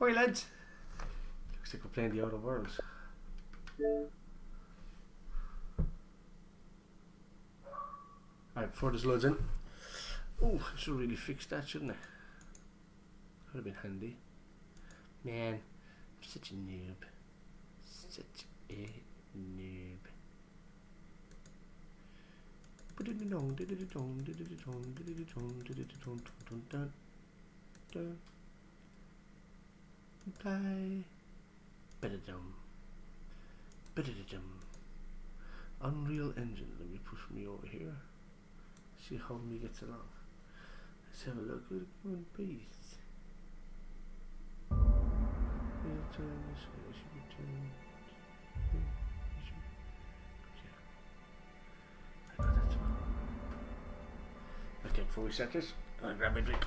Hi lads. Looks like we're playing the Outer Worlds. Alright, before this loads in. Oh, I should really fix that, shouldn't I? Would have been handy. Man, I'm such a noob. Such a noob. Bye. Unreal Engine. Let me push me over here. See how me gets along. Let's have a look at one piece. Okay, before we set this, I'll grab my drink.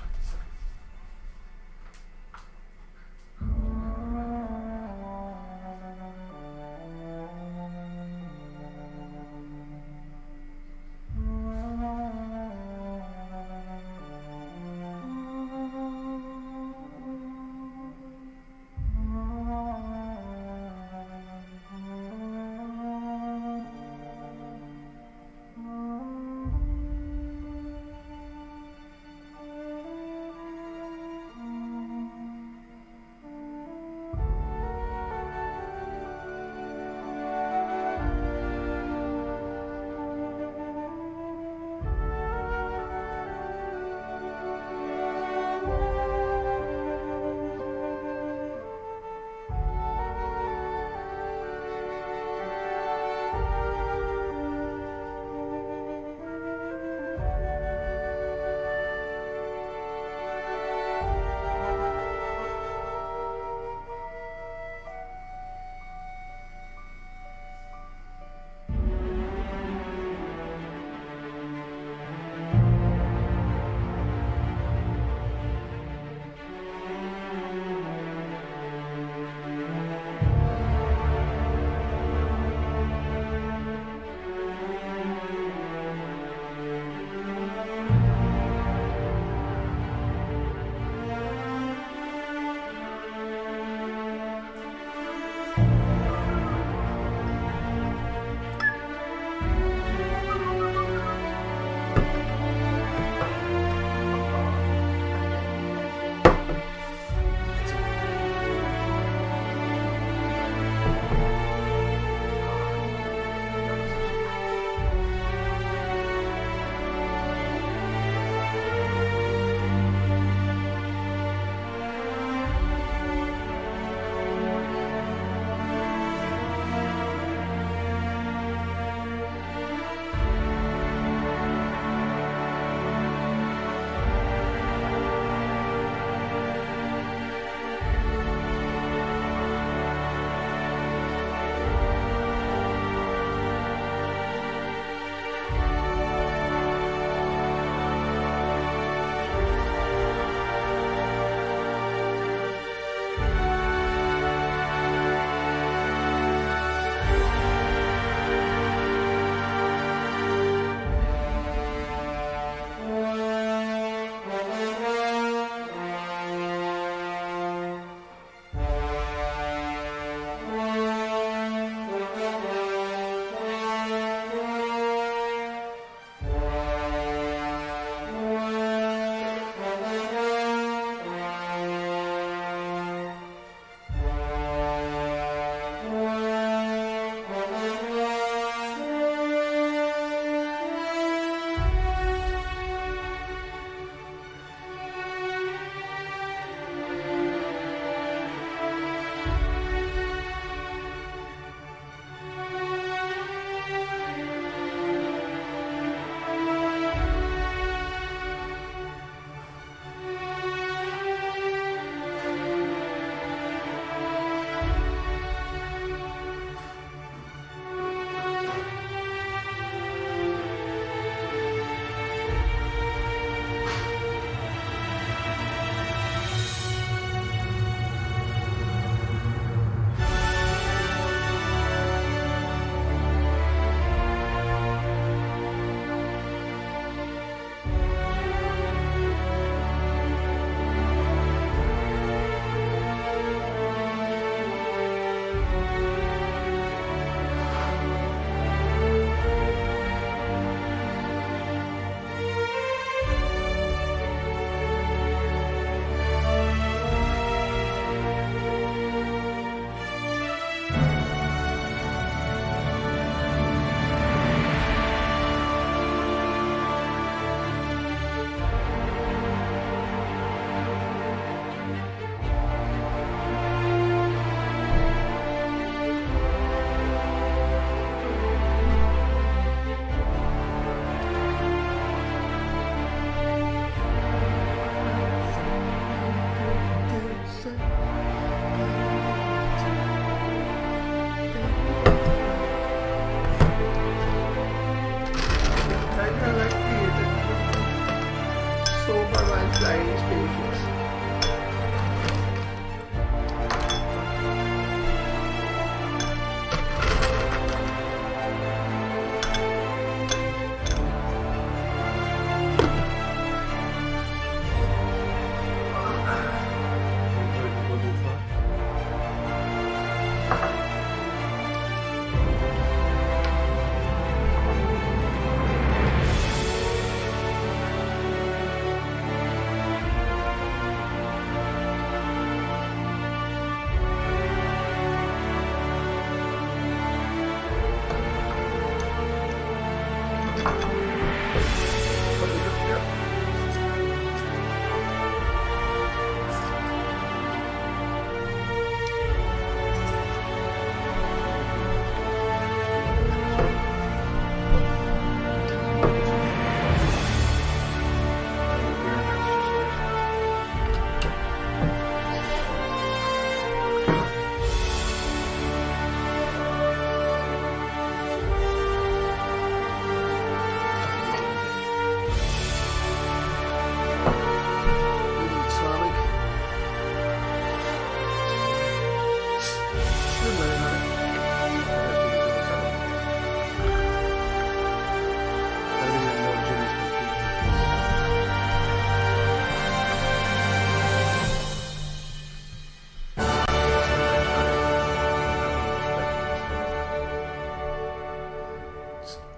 Come on, flying spaceships.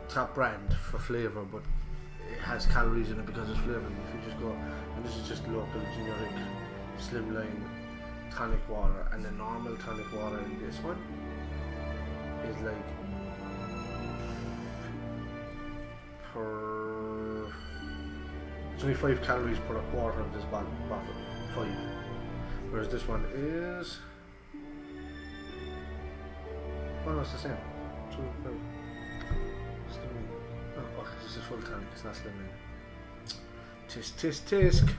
Top brand for flavour, but it has calories in it because it's flavoured. If you just go, and this is just local generic slimline tonic water, and the normal tonic water in this one is like it's only 5 calories per a quarter of this bottle, 5. Whereas this one is, oh no, it's the same, 2, 5. Oh, this is full tonic, it's not slimline. Tisk.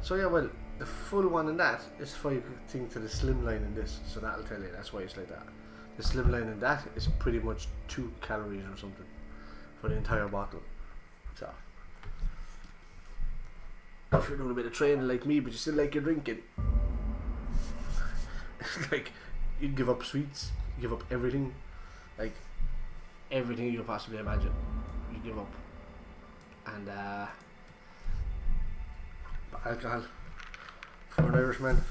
So yeah, well, the full one in that is 5 thing to the slimline in this, so that'll tell you, that's why it's like that. The slimline in that is pretty much 2 calories or something for the entire bottle. So if you're doing a bit of training like me, but you still like your drinking, it's like you give up sweets, you give up everything, like everything you could possibly imagine, you give up. And alcohol for an Irishman.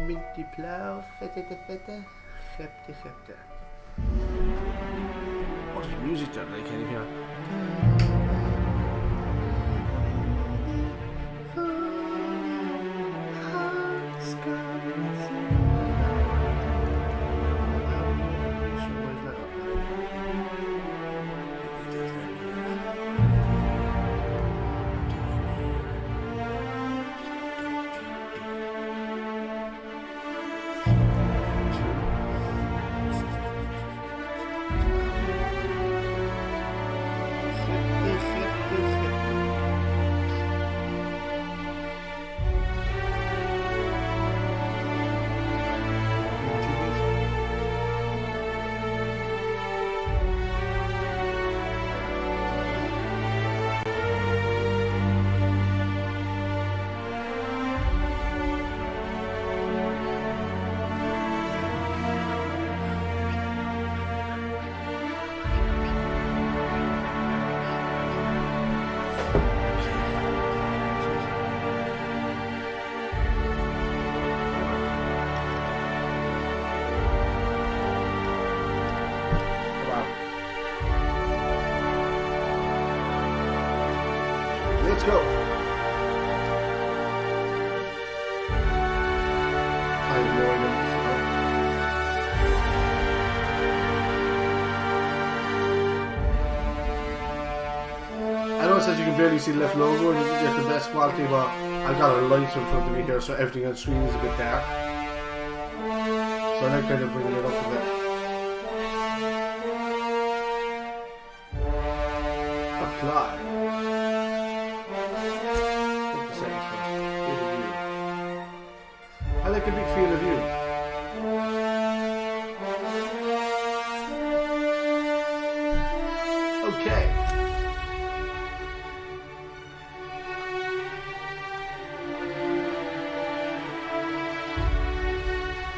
Minty plow, fette. What's the music that I can hear? let's go. I have no idea. I know it says you can barely see the left logo and you can get the best quality, but I've got a light in front of me here, so everything on screen is a bit dark. So I'm kind of bringing it up a bit. Apply. Take the settings first. Field of view. I like a big field of view. Okay.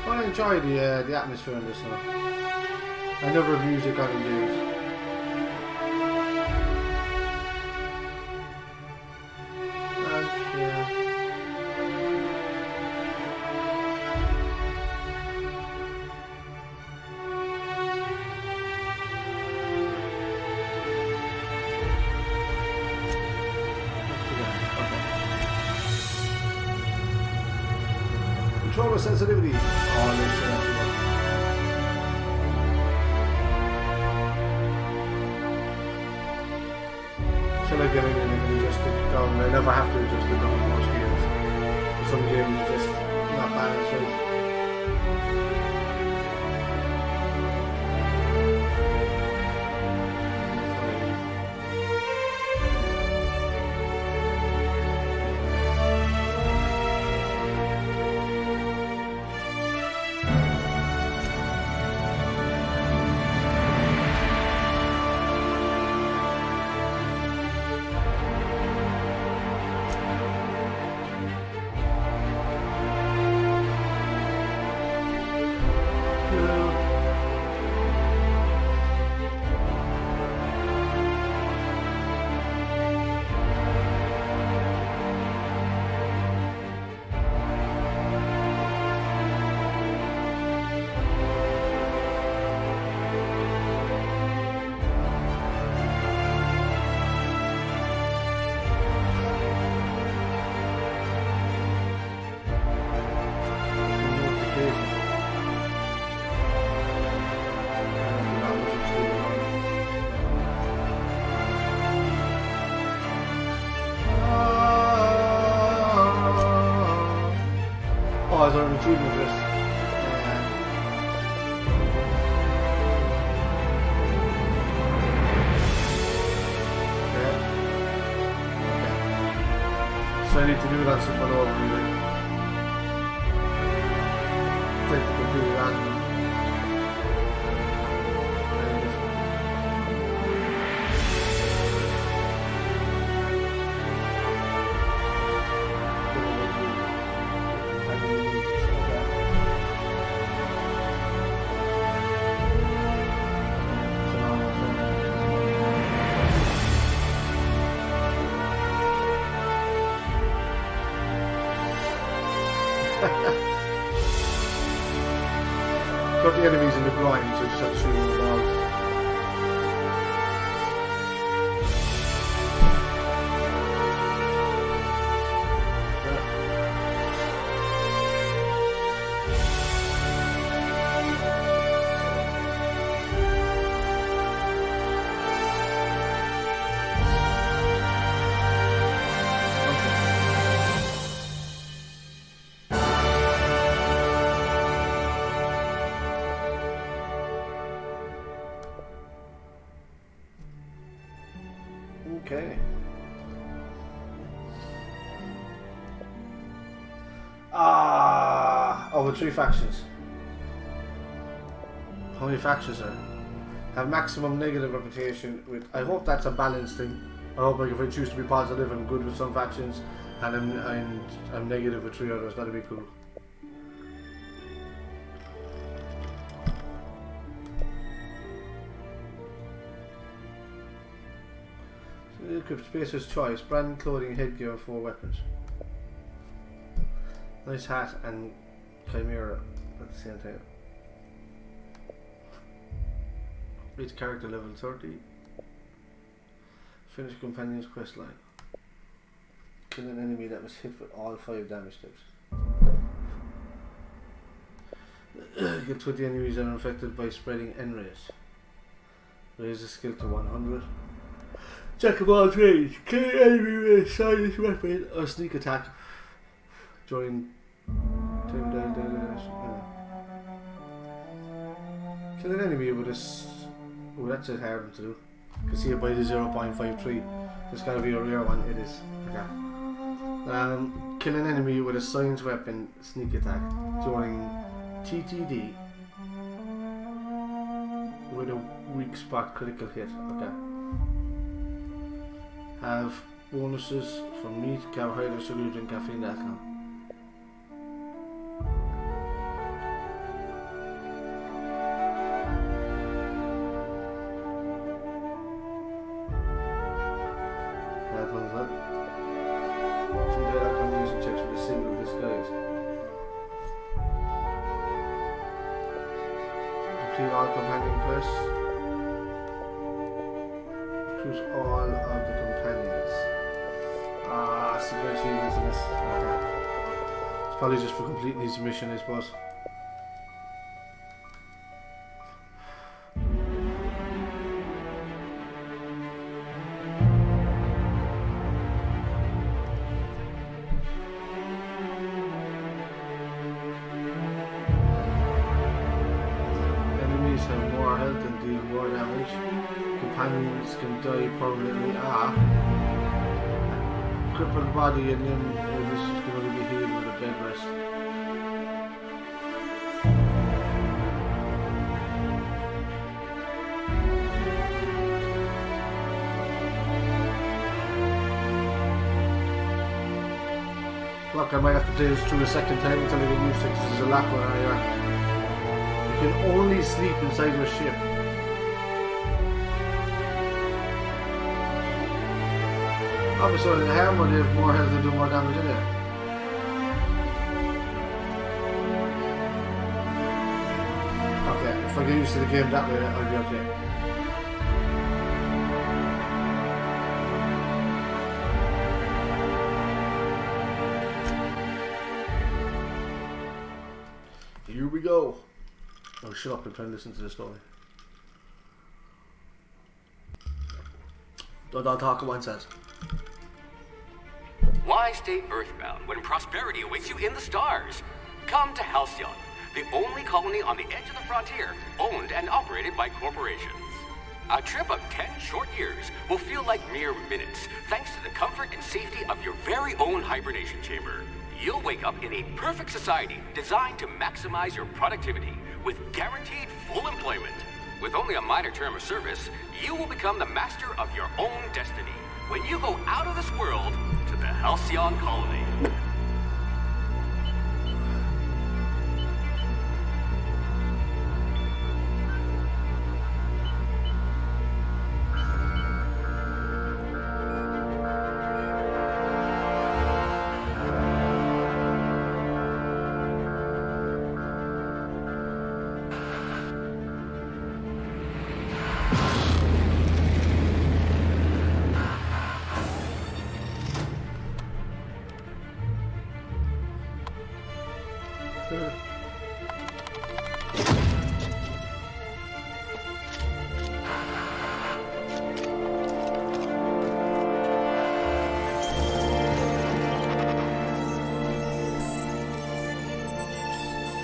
I enjoy the atmosphere in this one. I never have music on in games. Controller sensitivity. Oh, shall I get in and adjust it down? I never have to adjust it down most games. Some games are just not balanced right. Oh, I was already retrieving this. Okay. So I need to do that something over really. Take the computer on. Got the enemies in the groin, so just have to shoot them out. Okay. With 3 factions. How many factions are there? Have maximum negative reputation with. I hope that's a balanced thing. I hope like if I choose to be positive, I'm good with some factions, and I'm negative with 3 others. That'd be cool. Equip Spacer's Choice, brand clothing, headgear, and 4 weapons. Nice hat and chimera at the same time. Reach character level 30. Finish companion's quest line. Kill an enemy that was hit with all 5 damage types. Kill 20 enemies that are infected by spreading N-rays. Raise the skill to 100. Jack of all trades. Kill an enemy with a silence weapon or sneak attack. Join time damage. Kill an enemy with a oh, that's just hard to do. You can see it by the 0.53. It's gotta be a rare one. It is. Okay. Kill an enemy with a science weapon sneak attack. During TTD with a weak spot critical hit. Okay. Have bonuses from meat, carbohydrates, sugar, and caffeine, alcohol. That one's that. Some data combination checks with a single disguise. Complete all companion quests. Choose all of the companions. Secret achievements in this. Okay. It's probably just for completing each mission, I suppose. Enemies have more health and deal more damage. Companions can die permanently. Crippled body and limb is just going to be healed with a bed rest. Look, I might have to play this through a second time until I get used to it, because there's a lot going on here. You can only sleep inside your ship. Obviously, the hammer they have more health and do more damage in there. Okay, if I get used to the game that way, I'll be okay. Here we go. Oh, shut up and try and listen to the story. Don't talk at once, says. Why stay earthbound when prosperity awaits you in the stars? Come to Halcyon, the only colony on the edge of the frontier, owned and operated by corporations. A trip of 10 short years will feel like mere minutes, thanks to the comfort and safety of your very own hibernation chamber. You'll wake up in a perfect society designed to maximize your productivity with guaranteed full employment. With only a minor term of service, you will become the master of your own destiny when you go out of this world to the Halcyon colony.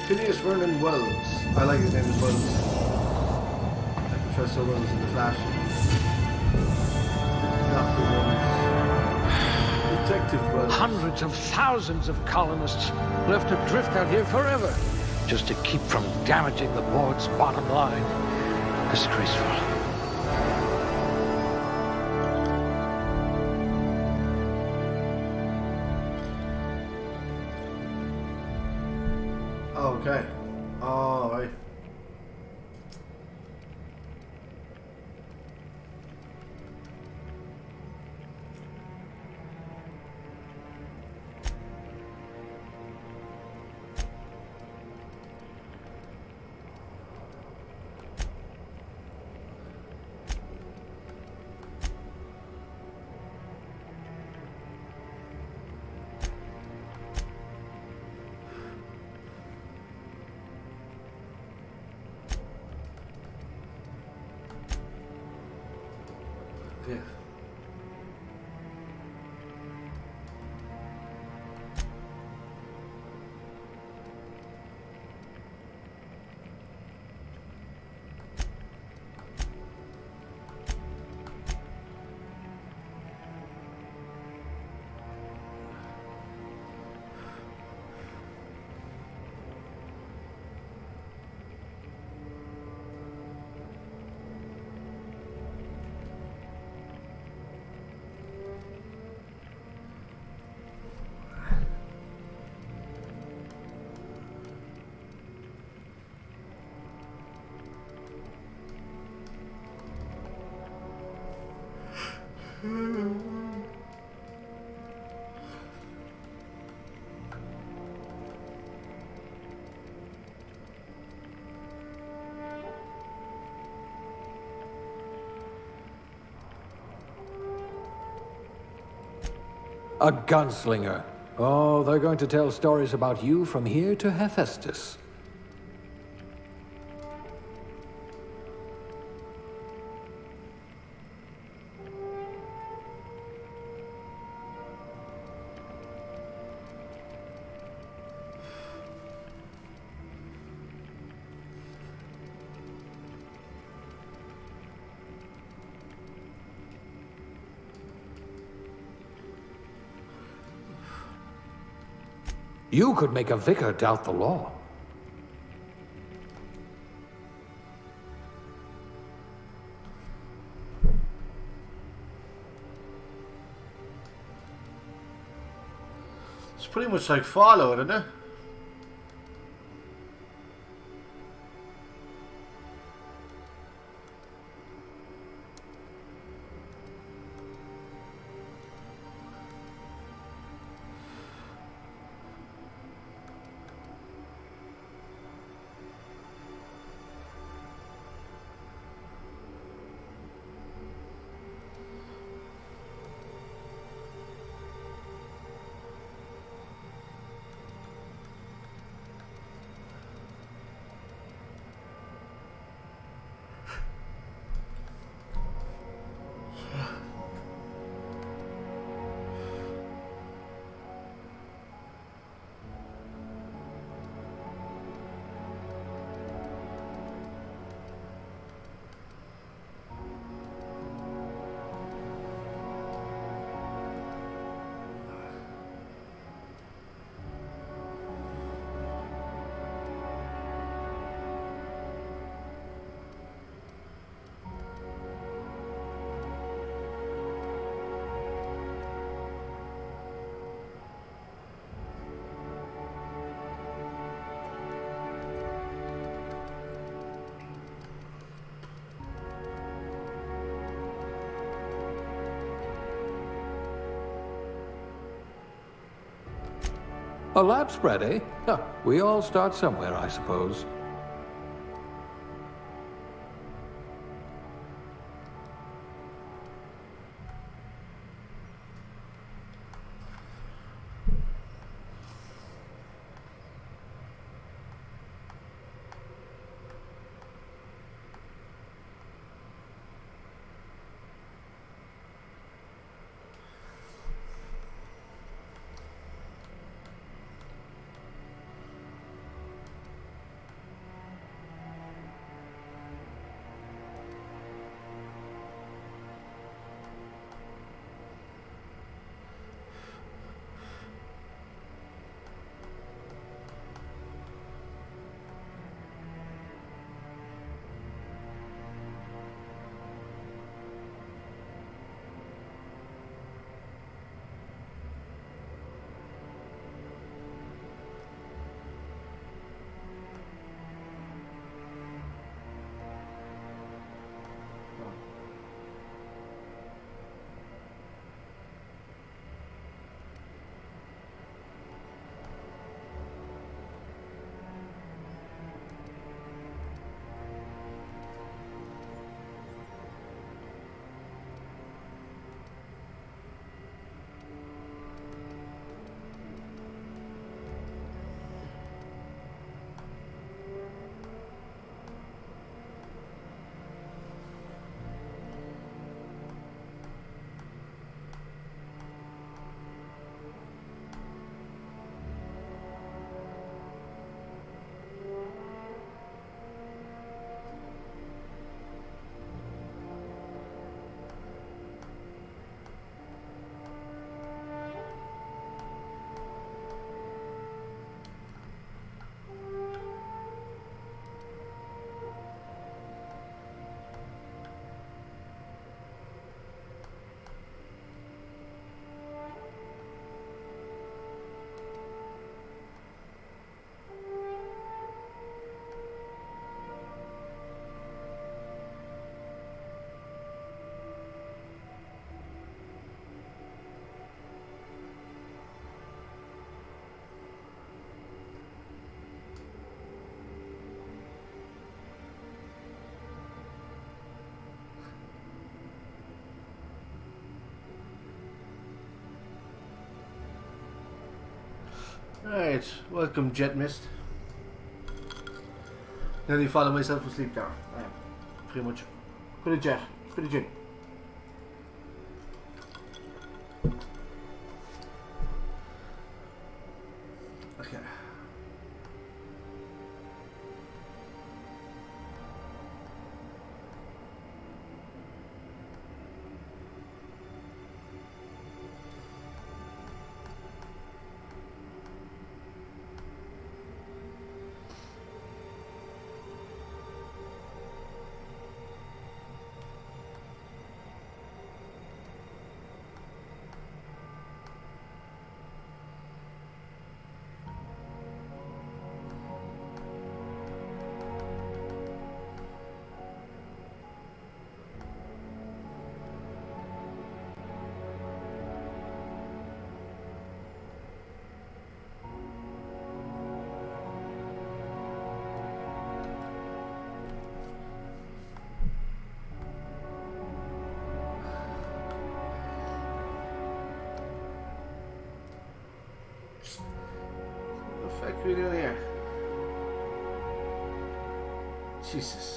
Phineas Vernon Wells. I like his name as Wells. Like Professor Wells in The Flash. Dr. Wells. Detective Wells. Hundreds of thousands of colonists left adrift out here forever, just to keep from damaging the board's bottom line. Disgraceful. Okay. Alright. A gunslinger. Oh, they're going to tell stories about you from here to Hephaestus. You could make a vicar doubt the law. It's pretty much like Fallout, isn't it? A lab spread, eh? Huh. We all start somewhere, I suppose. Right, welcome Jet Mist. Nearly falling myself asleep there. I am. Pretty much. Pretty jet. Pretty jet. Okay. What the fuck are we doing here? Jesus.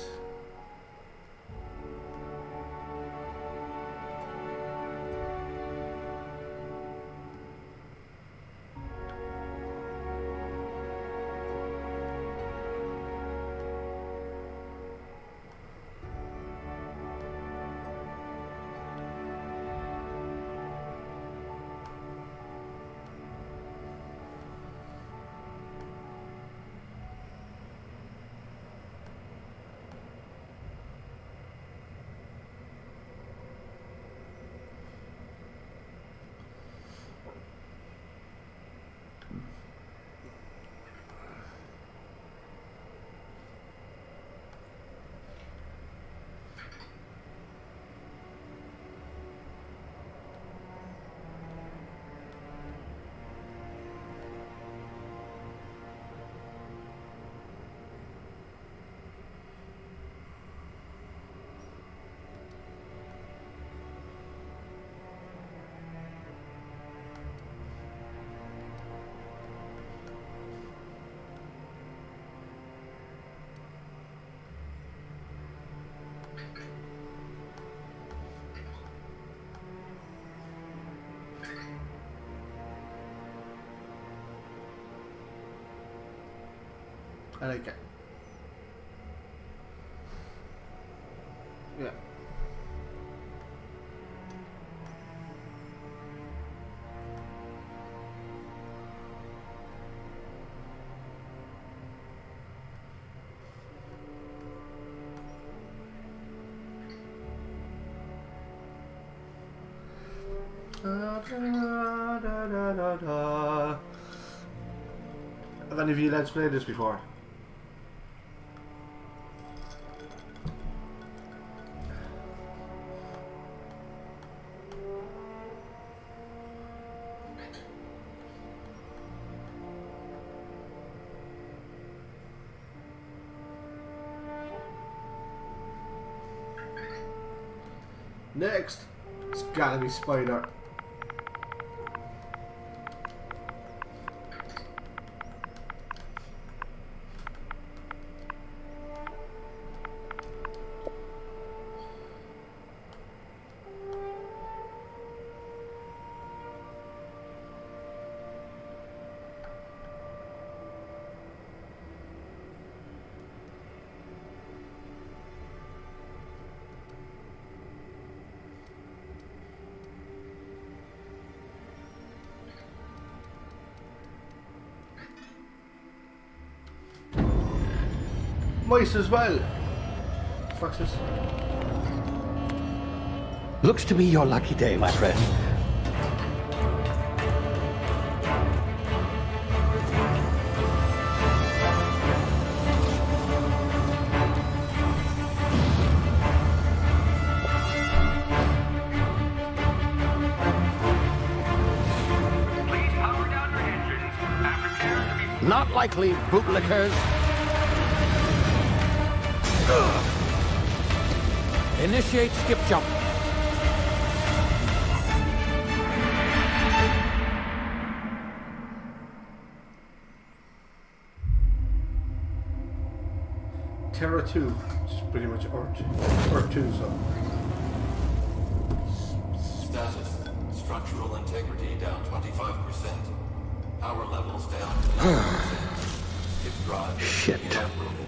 I like it. Yeah. Have any of you lads played this before? Next, it's gotta be Spider. Mice as well. Fuck's this? Looks to be your lucky day, my friend. Please power down your engines and prepare to be... Not likely, bootlickers. Initiate skip jump. Terra 2, it's pretty much Earth 2, so. Status. Structural integrity down 25%. Power levels down 10%. Hip drive Shit. inoperable.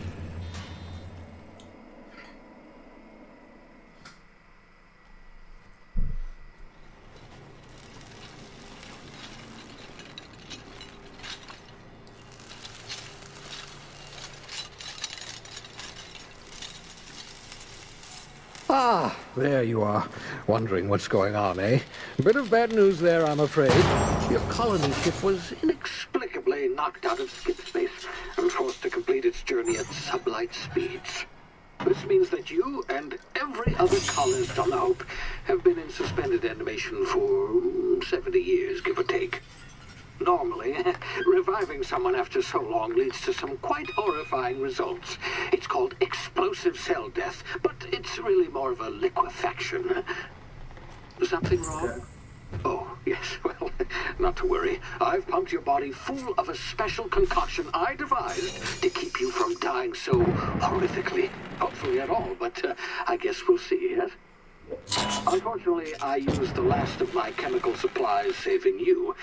Ah, there you are. Wondering what's going on, eh? Bit of bad news there, I'm afraid. Your colony ship was inexplicably knocked out of skip space and forced to complete its journey at sublight speeds. This means that you and every other colonist on the Hope have been in suspended animation for 70 years, give or take. Normally, reviving someone after so long leads to some quite horrifying results. It's called explosive cell death, but it's really more of a liquefaction. Something wrong? Oh, yes, well, not to worry. I've pumped your body full of a special concoction I devised to keep you from dying so horrifically. Hopefully at all, but I guess we'll see, yes? Unfortunately, I used the last of my chemical supplies saving you.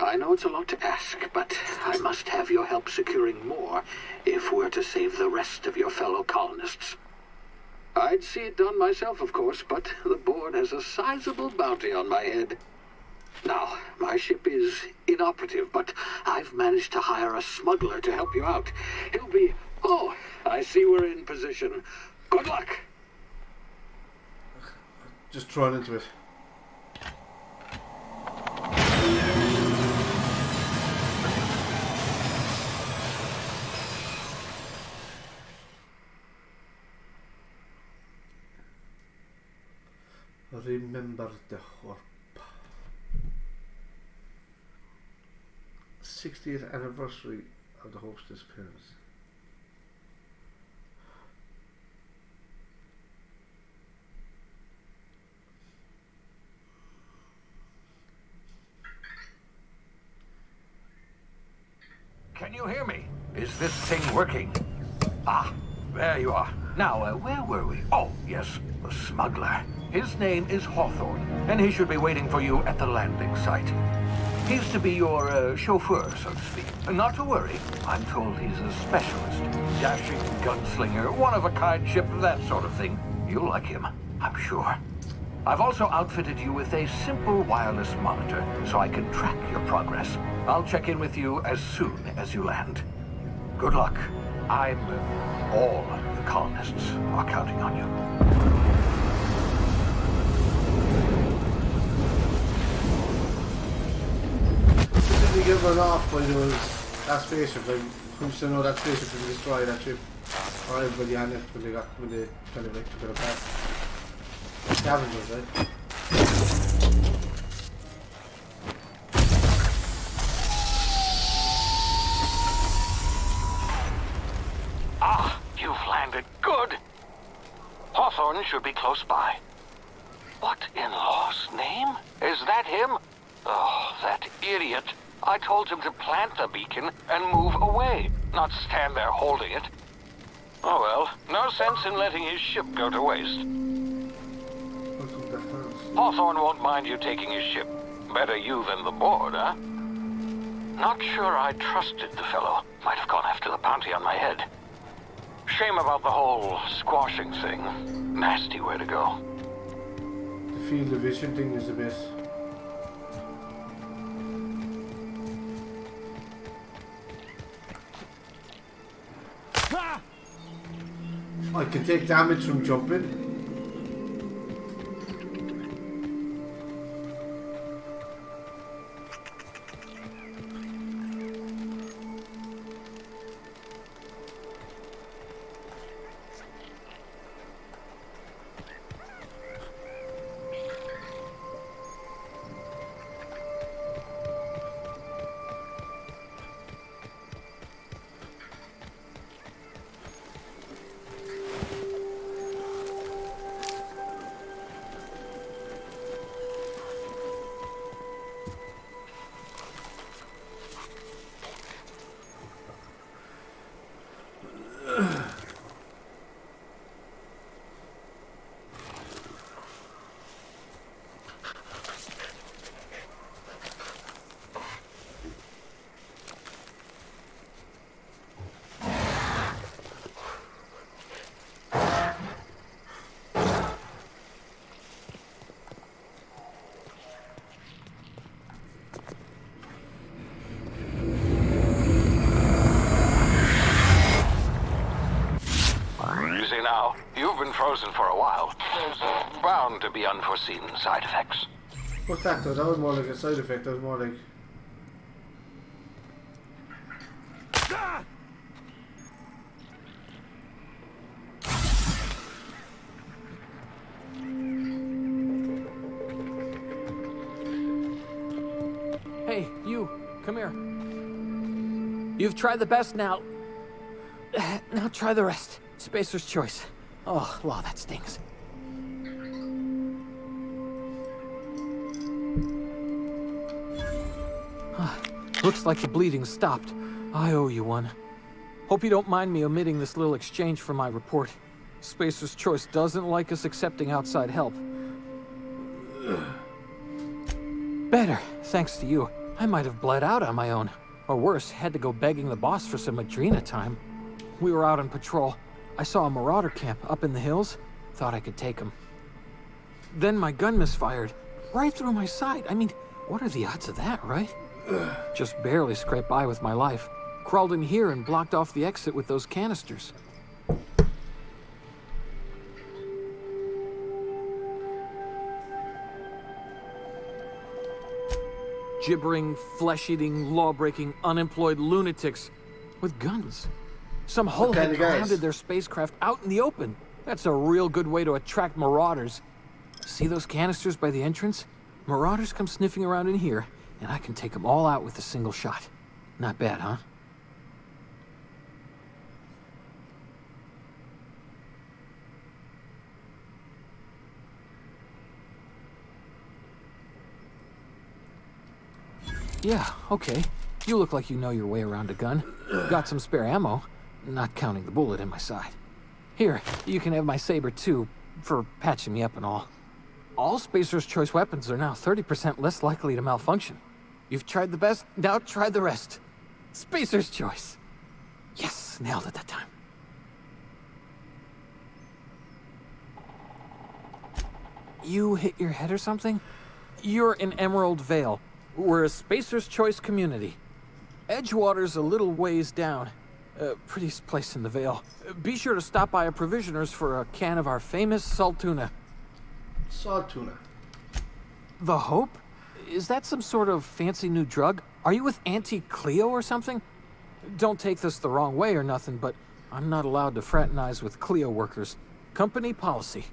I know it's a lot to ask, but I must have your help securing more if we're to save the rest of your fellow colonists. I'd see it done myself, of course, but the board has a sizable bounty on my head. Now, my ship is inoperative, but I've managed to hire a smuggler to help you out. He'll be... Oh, I see we're in position. Good luck! Just thrown into it. Remember the Hope. 60th anniversary of the Hope's disappearance. Can you hear me? Is this thing working? Ah, there you are. Now, where were we? Oh, yes, the smuggler. His name is Hawthorne, and he should be waiting for you at the landing site. He's to be your chauffeur, so to speak. Not to worry. I'm told he's a specialist. Dashing gunslinger, one-of-a-kind ship, that sort of thing. You'll like him, I'm sure. I've also outfitted you with a simple wireless monitor, so I can track your progress. I'll check in with you as soon as you land. Good luck. All the colonists are counting on you. Did we get run off when there was that spaceship? Like, who's to know that spaceship didn't destroy that ship? Or everybody on it when they kind of like took it apart. Scavengers, right? Ah, you've landed. Good. Hawthorne should be close by. What in law's name? Is that him? Oh, that idiot. I told him to plant the beacon and move away, not stand there holding it. Oh well, no sense in letting his ship go to waste. Hawthorne won't mind you taking his ship. Better you than the board, huh? Not sure I trusted the fellow. Might have gone after the bounty on my head. Shame about the whole squashing thing. Nasty way to go. The field of vision thing is a bit... I can take damage from jumping. be unforeseen side effects. What's that though? That was more like a side effect. That was more like... Hey, you, come here. You've tried the best now. Now try the rest. Spacer's choice. Oh, wow, that stings. Looks like the bleeding stopped. I owe you one. Hope you don't mind me omitting this little exchange from my report. Spacer's choice doesn't like us accepting outside help. Better, thanks to you. I might have bled out on my own. Or worse, had to go begging the boss for some Adrena time. We were out on patrol. I saw a marauder camp up in the hills. Thought I could take him. Then my gun misfired. Right through my side. I mean, what are the odds of that, right? Just barely scraped by with my life. Crawled in here and blocked off the exit with those canisters. Gibbering, flesh-eating, law-breaking, unemployed lunatics with guns. Some hull had grounded their spacecraft out in the open. That's a real good way to attract marauders. See those canisters by the entrance? Marauders come sniffing around in here, and I can take them all out with a single shot. Not bad, huh? Yeah, okay. You look like you know your way around a gun. Got some spare ammo, not counting the bullet in my side. Here, you can have my saber too, for patching me up and all. All Spacer's Choice weapons are now 30% less likely to malfunction. You've tried the best, now try the rest. Spacer's Choice. Yes, nailed it that time. You hit your head or something? You're in Emerald Vale. We're a Spacer's Choice community. Edgewater's a little ways down. Prettiest place in the Vale. Be sure to stop by a provisioner's for a can of our famous salt tuna. Salt tuna. The Hope? Is that some sort of fancy new drug? Are you with Auntie Cleo or something? Don't take this the wrong way or nothing, but I'm not allowed to fraternize with Cleo workers. Company policy.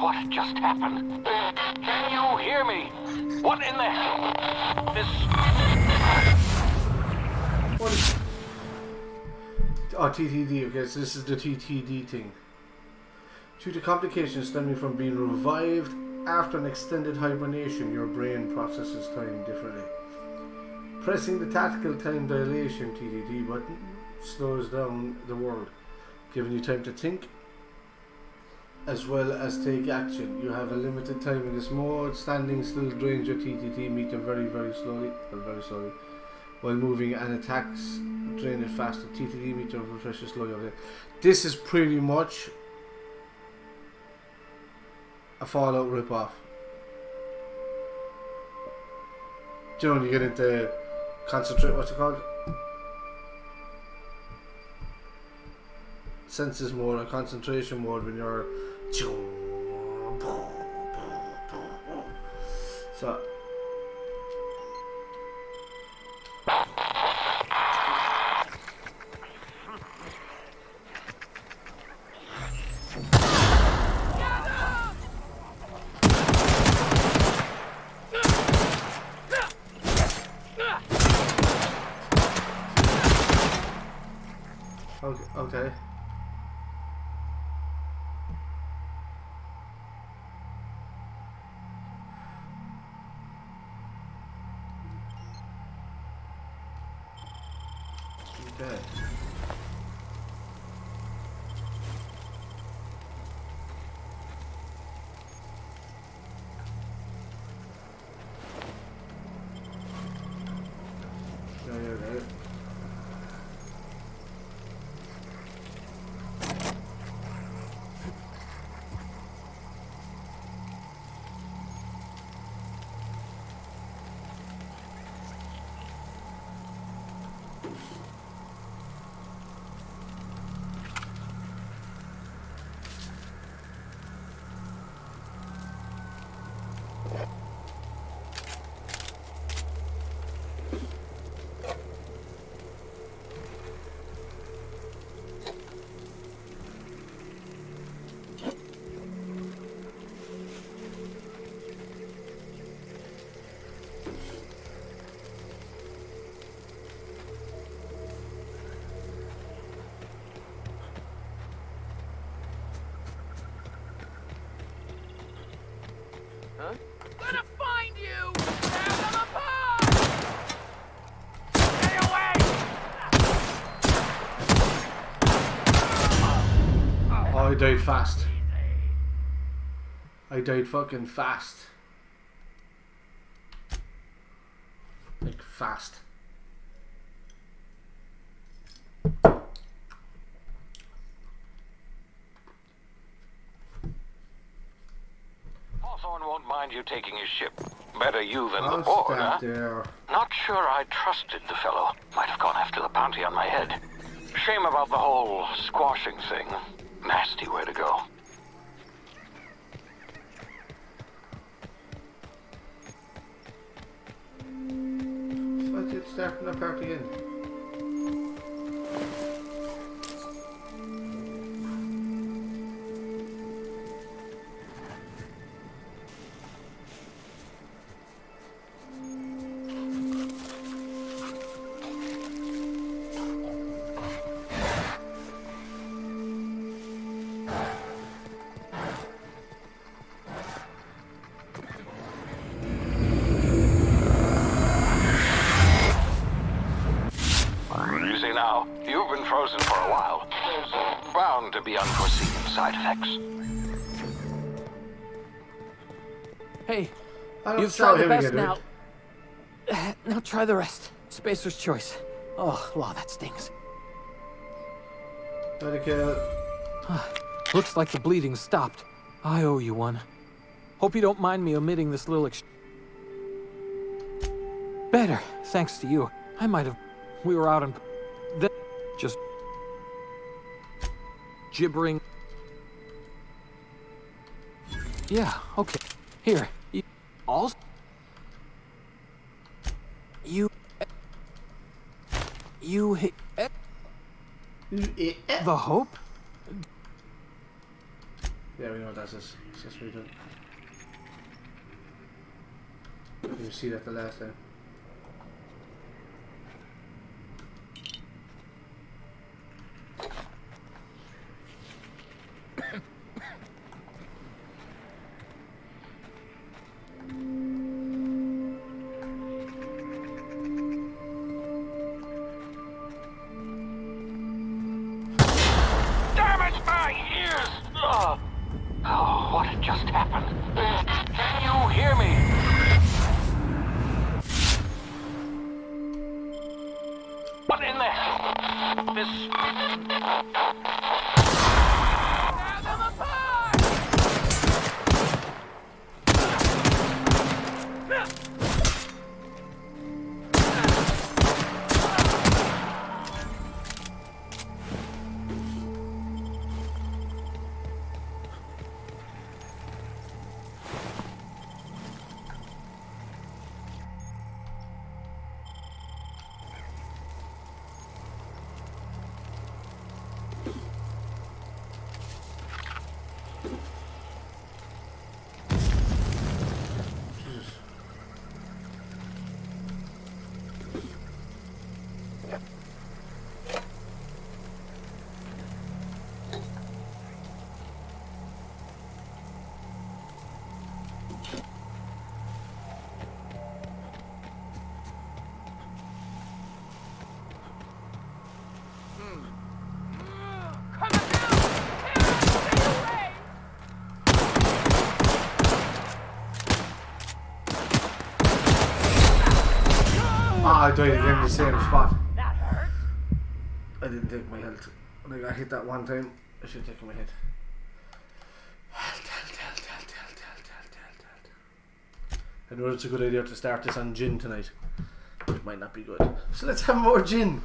What just happened? Can you hear me? What in the hell? What is... Oh, TTD, okay, so this is the TTD thing. Due to complications stemming from being revived after an extended hibernation, your brain processes time differently. Pressing the tactical time dilation TTD button slows down the world, giving you time to think as well as take action. You have a limited time in this mode. Standing still drains your TTT meter very slowly, while moving and attacks drain it faster. TTT meter refreshes slowly over there. This is pretty much a Fallout ripoff. Do you know when you get into concentrate, what's it called? Senses mode or concentration mode when you're so okay. Okay. Huh? Gonna find you! Tear them apart! Stay away! Oh, I died fast. I died fucking fast. Like fast. Hawthorne won't mind you taking his ship. Better you than the I'll board, stand huh? there. Not sure I trusted the fellow. Might have gone after the bounty on my head. Shame about the whole squashing thing. Nasty way to go. What's it starting apart again? You see now, you've been frozen for a while. There's bound to be unforeseen side effects. Hey, I don't you've saw tried the him best again, now. Now try the rest. Spacer's choice. Oh, wow, that stings. Try to kill. Looks like the bleeding stopped. I owe you one. Hope you don't mind me omitting this little Better, thanks to you. I might have... We were out in... Just... gibbering... Yeah, okay. Here, you... All... You... You hit... The Hope? Yeah, we know what that is. It's just redone. You see that the last time. Damn it, my ears! Oh, what had just happened? Can you hear me? What in the hell? This... I died again in the same spot. I didn't take my health. When I got hit that one time, I should have taken my hit. Health. I know it's a good idea to start this on gin tonight, but it might not be good. So let's have more gin.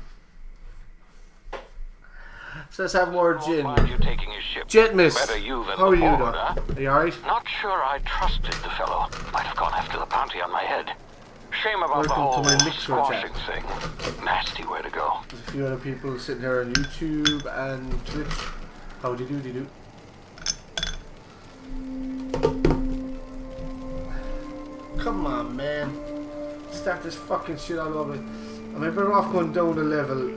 So let's have more gin. Mind you taking his ship. Jetmiss, Better you than how are the you board, though? huh? Are you alright? Not sure I trusted the fellow. Might have gone after the bounty on my head. Shame about the Welcome to whole my mixer squashing chat. thing. Nasty way to go. There's a few other people sitting here on YouTube and Twitch. Howdy doody do. Come on, man. Start this fucking shit all over. Am I better off going down a level?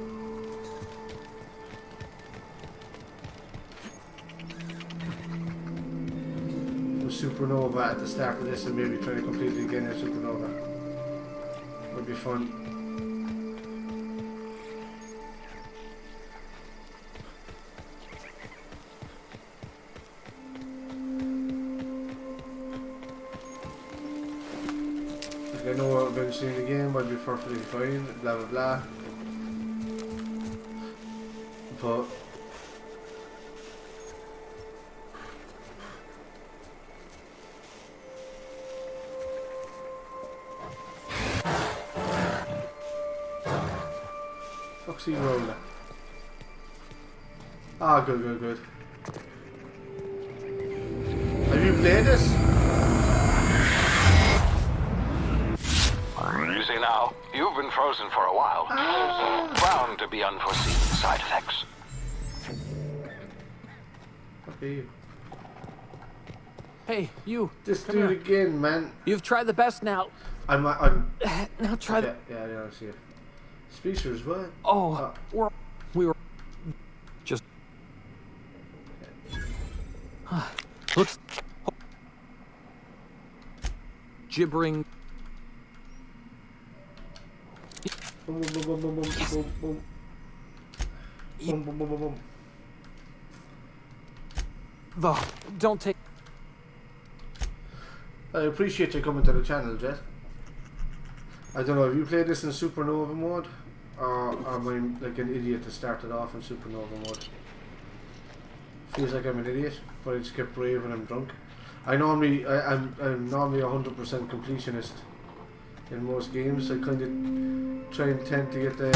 It was super Supernova at the start of this and maybe try to complete it again as Supernova. Would be fun. I know eventually in the game I'll be perfectly fine, blah blah blah. But Foxy Roller. Ah, good, good, good. Have you played this? Easy now. You've been frozen for a while. Bound to be unforeseen side effects. Okay. Hey, you. Just come do here. it again, man. You've tried the best now. I'm Now try yeah, yeah, I see it. Speakers, what? Oh, we were just. Looks. Gibbering. Boom, boom, boom, boom, boom, boom, Yes. boom, boom. Boom, boom, boom, boom, boom. Don't take. I appreciate you coming to the channel, Jet. I don't know, have you played this in Supernova mode? Or am I like an idiot to start it off in Supernova mode? Feels like I'm an idiot, but I just get brave when I'm drunk. I'm normally a 100% completionist in most games. I kind of try and tend to get the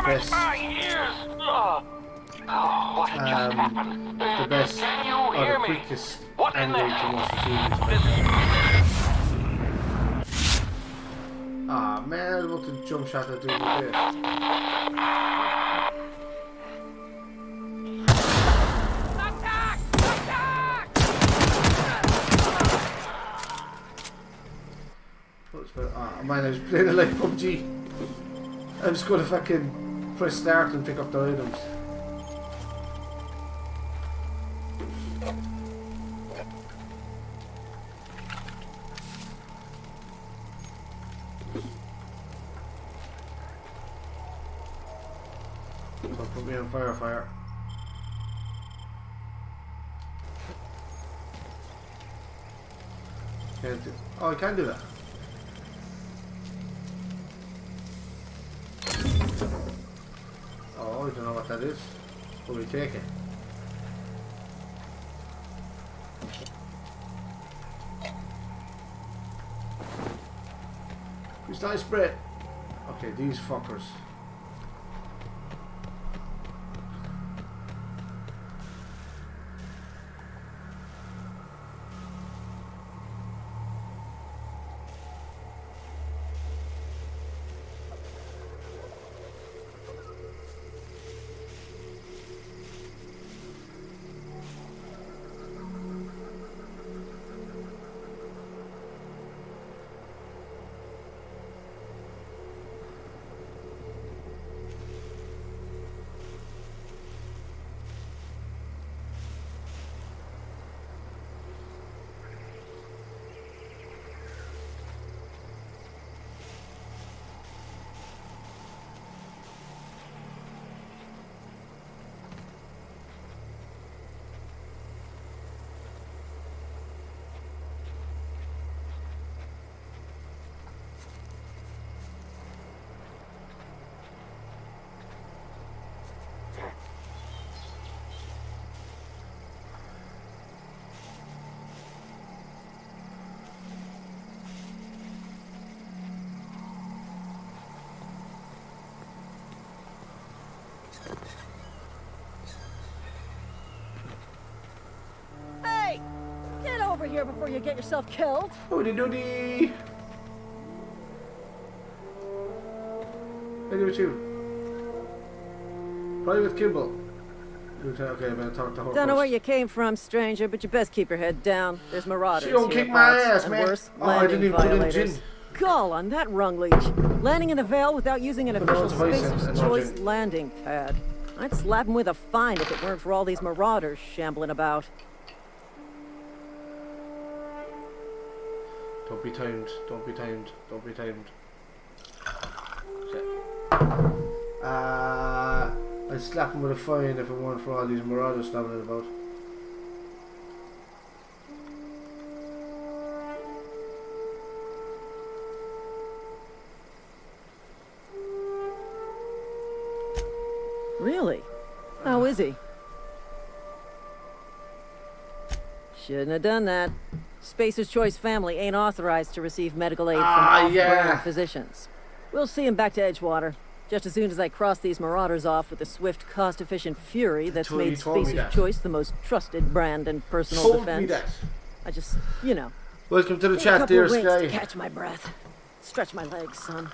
best, My ears! Oh, what had just happened? the best Can you or hear the me? quickest What in the anyway to hell? most achievements. Ah man, I was about to jump shot that dude with it. Man, I was playing it like PUBG. I was going to fucking press start and pick up the items. So put me on fire. Can't do. Oh, I can do that. Oh, I don't know what that is. Will we take it? Who's nice Brett? Okay, these fuckers. Hey! Get over here before you get yourself killed. Howdy doody! Hey, with you. Private Kimball. Okay, I'm gonna talk to her Don't know where first. you came from, stranger, but you best keep your head down. There's marauders She don't here kick my parts, ass, and man. worse, Oh, I landing didn't even put in violators. gin. Call on that rung leech. Landing in the Vale without using an Put official those voices Spacer's and Choice gin. landing pad. I'd slap him with a fine if it weren't for all these marauders shambling about. Don't be timed. Don't be timed. Don't be timed. Okay. I'd slap him with a fine if it weren't for all these marauders snapping about. Really? How is he? Shouldn't have done that. Spacer's Choice family ain't authorized to receive medical aid from off-brand physicians. We'll see him back to Edgewater. Just as soon as I cross these marauders off with the swift, cost-efficient fury that's made Spacer's Choice the most trusted brand in personal defense. I just, you know. Welcome to the Take a chat, couple dear of winks Sky. to catch my breath. Stretch my legs, son.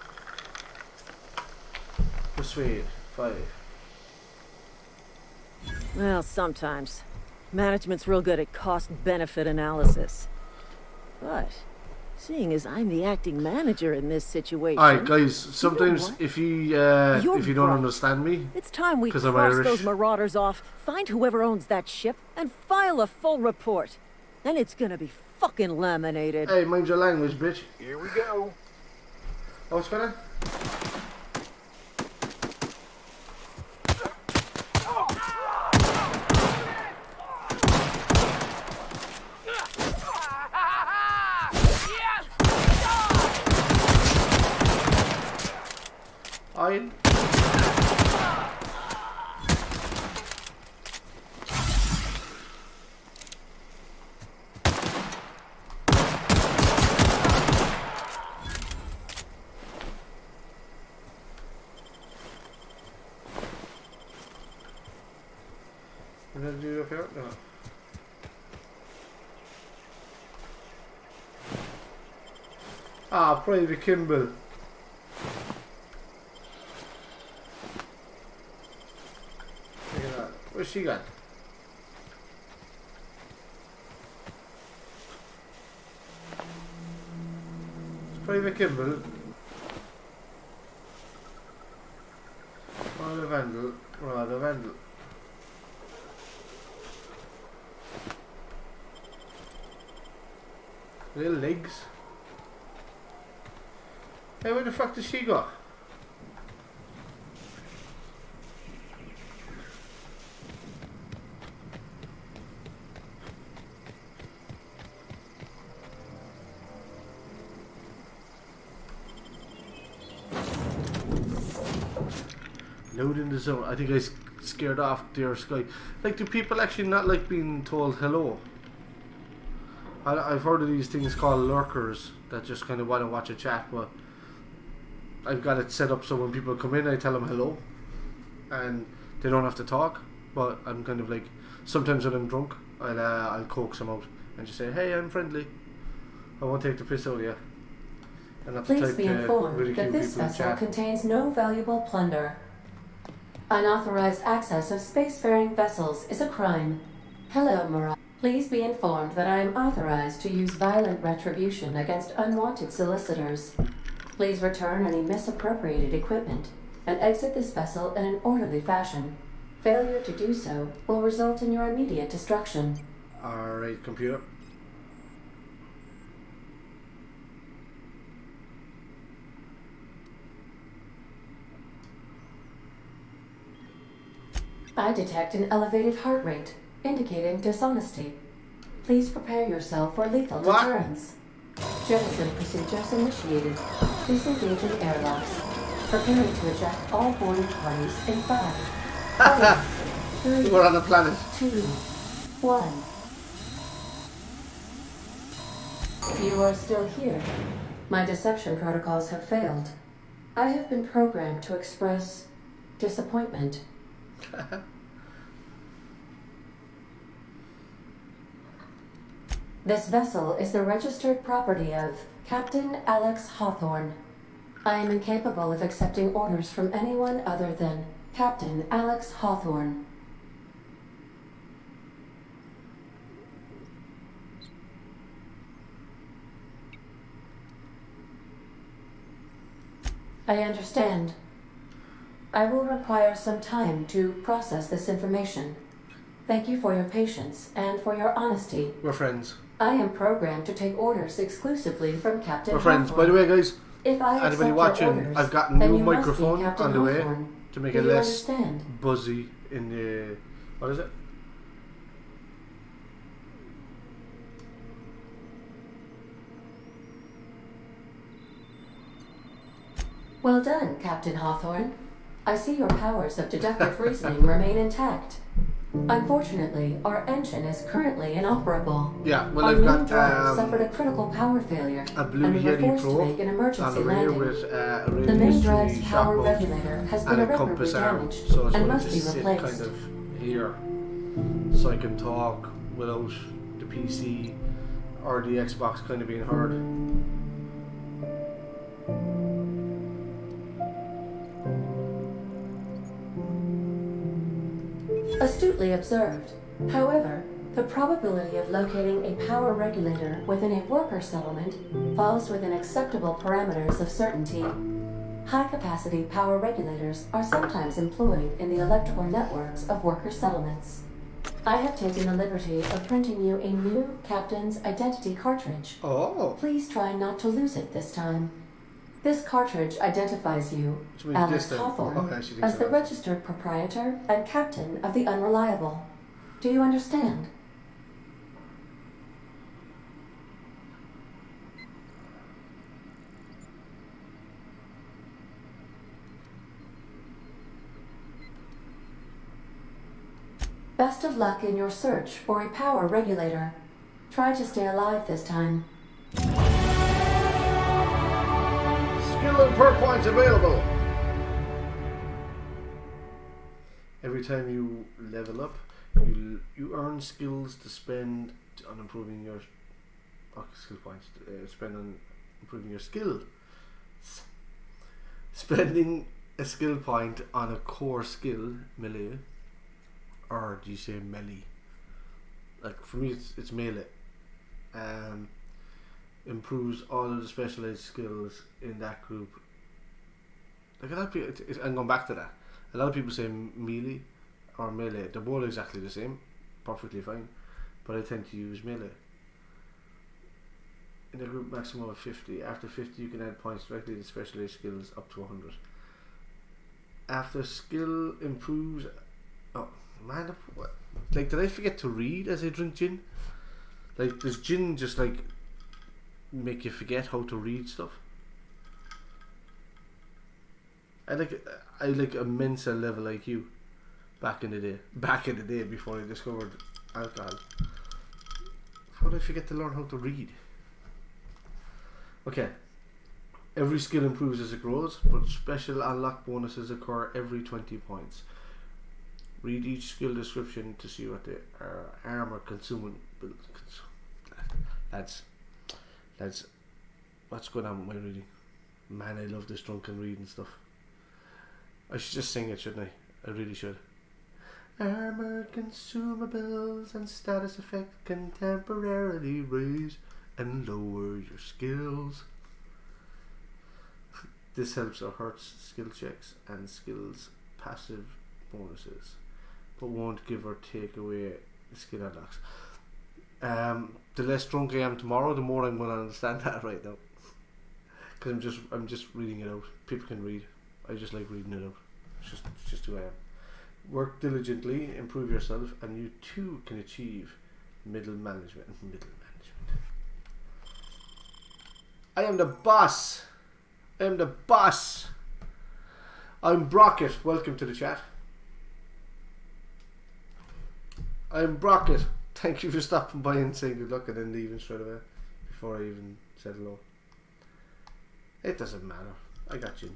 Persuade. 5. Well, sometimes. Management's real good at cost-benefit analysis. But, seeing as I'm the acting manager in this situation... Alright, guys, sometimes if you don't understand me... It's time we 'cause cross I'm Irish. those marauders off, find whoever owns that ship, and file a full report. Then it's gonna be fucking laminated. Hey, mind your language, bitch. Here we go. Oh, what's going on? Iron. Another dude up here? No. Ah, Private Kimball. Look at that. Where's she gone? It's Private Kimball. Rather Vandal. Rather Vandal. Little legs. Hey, where the fuck does she go? Loading the zone. I think I scared off dear Sky. Like, do people actually not like being told hello? I've heard of these things called lurkers that just kind of want to watch a chat, but I've got it set up so when people come in, I tell them hello, and they don't have to talk. But I'm kind of like, sometimes when I'm drunk, I'll coax them out and just say, "Hey, I'm friendly. I won't take the piss out of you." And not the Please type be to informed ridicule that this people in vessel chat. contains no valuable plunder. Unauthorized access of spacefaring vessels is a crime. Hello, Mara. Please be informed that I am authorized to use violent retribution against unwanted solicitors. Please return any misappropriated equipment and exit this vessel in an orderly fashion. Failure to do so will result in your immediate destruction. Alright, computer. I detect an elevated heart rate, indicating dishonesty. Please prepare yourself for lethal What? deterrence. Jettison procedures initiated. Please engage in airlocks. Preparing to eject all boarding parties in 5, 4, 3, We're on the planet. 2, 1. You are still here. My deception protocols have failed. I have been programmed to express disappointment. This vessel is the registered property of Captain Alex Hawthorne. I am incapable of accepting orders from anyone other than Captain Alex Hawthorne. I understand. I will require some time to process this information. Thank you for your patience and for your honesty. We're friends. I am programmed to take orders exclusively from Captain We're friends. By the Hawthorne. way, guys, If I anybody accept your watching, orders, I've got a then new you must be microphone Captain on the way Hawthorne. to make Do it you less understand? buzzy in the... What is it? Well done, Captain Hawthorne. I see your powers of deductive reasoning remain intact. Unfortunately, our engine is currently inoperable. Yeah, well, Our I've main got drive suffered a critical power failure, a Blue and we were Yeti forced Pro to make an on emergency the rear landing. with a The radio main history drive's shock power mode regulator has been and a irreparably compass arm, damaged so I was and going must to be sit replaced. kind of here so I can talk without the PC or the Xbox kind of being heard. Astutely observed. However, the probability of locating a power regulator within a worker settlement falls within acceptable parameters of certainty. High-capacity power regulators are sometimes employed in the electrical networks of worker settlements. I have taken the liberty of printing you a new Captain's Identity cartridge. Oh, Please try not to lose it this time. This cartridge identifies you, which means Alex this time. Hawthorne, Okay, she thinks as the so. registered proprietor and captain of the Unreliable. Do you understand? Best of luck in your search for a power regulator. Try to stay alive this time. Skill and perk points available. Every time you level up, you earn skills to spend on improving your skill points. Spend on improving your skill. Spending a skill point on a core skill, melee, or do you say melee? Like for me, it's melee. Improves all of the specialized skills in that group. Like a lot of people, I'm going back to that. A lot of people say melee or melee. They're both exactly the same, perfectly fine. But I tend to use melee. In a group maximum of 50. After 50, you can add points directly to specialized skills up to 100. After skill improves. Oh man, what? Like, did I forget to read as I drink gin? Like, does gin just like make you forget how to read stuff? I like a Mensa level IQ back in the day. Back in the day before I discovered alcohol. How did I forget to learn how to read? Okay. Every skill improves as it grows, but special unlock bonuses occur every 20 points. Read each skill description to see what they are. Armor consuming. Lads, what's going on with my reading? Man, I love this drunken reading stuff. I should just sing it, shouldn't I? I really should. Armor consumables and status effect can temporarily raise and lower your skills. This helps or hurts skill checks and skills passive bonuses, but won't give or take away skill unlocks. The less drunk I am tomorrow, the more I'm going to understand that right now. Because I'm just reading it out. People can read. I just like reading it out. It's just who I am. Work diligently, improve yourself, and you too can achieve middle management. I am the boss. I am the boss. I'm Brockett. Welcome to the chat. I'm Brockett. Thank you for stopping by and saying good luck and then leaving straight away before I even said hello. It doesn't matter. I got you.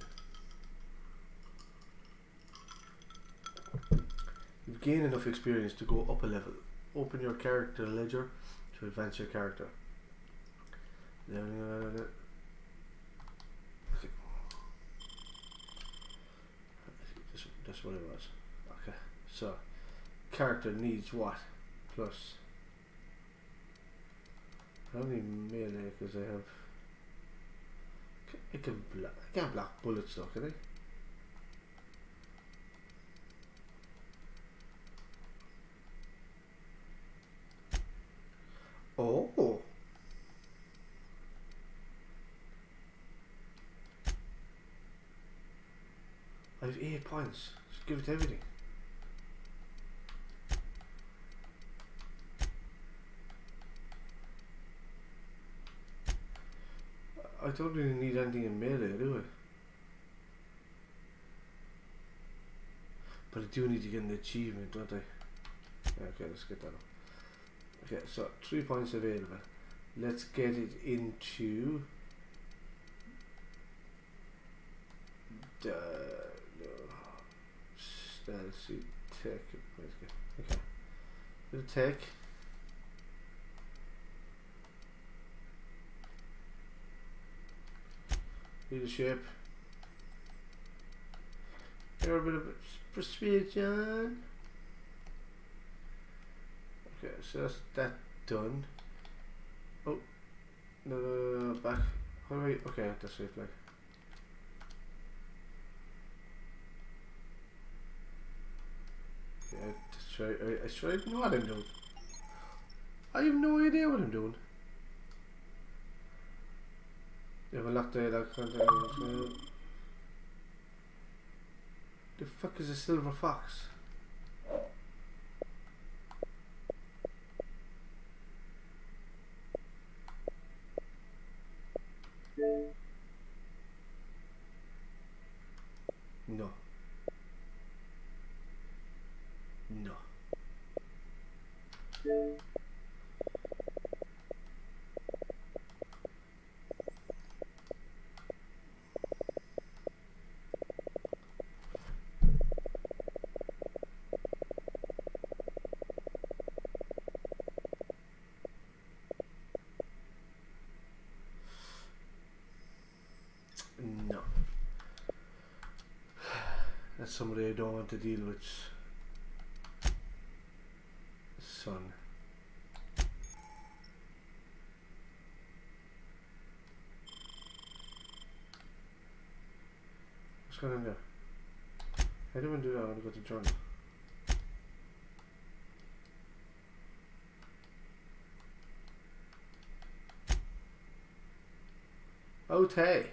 You've gained enough experience to go up a level. Open your character ledger to advance your character. Okay. That's what it was. Okay, so character needs what? Plus. I don't need melee because I have. I can't block bullets though, can I? Oh, I have 8 points. Just give it to everything. I don't really need anything in melee, do I? But I do need to get an achievement, don't I? Okay, let's get that up. Okay, so 3 points available. Let's get it into the status tech. Okay, bit of tech. Leadership. Here a bit of persuasion. Okay, so that's that done. Oh, no, back. How do I? Okay, that's it. Like, yeah, just try. I should know what I'm doing. I have no idea what I'm doing. You have a lock there, like, the fuck is a silver fox? No. No. No. That's somebody I don't want to deal with. Son. What's going on there? I don't want to do that. I want to go to journal. Okay.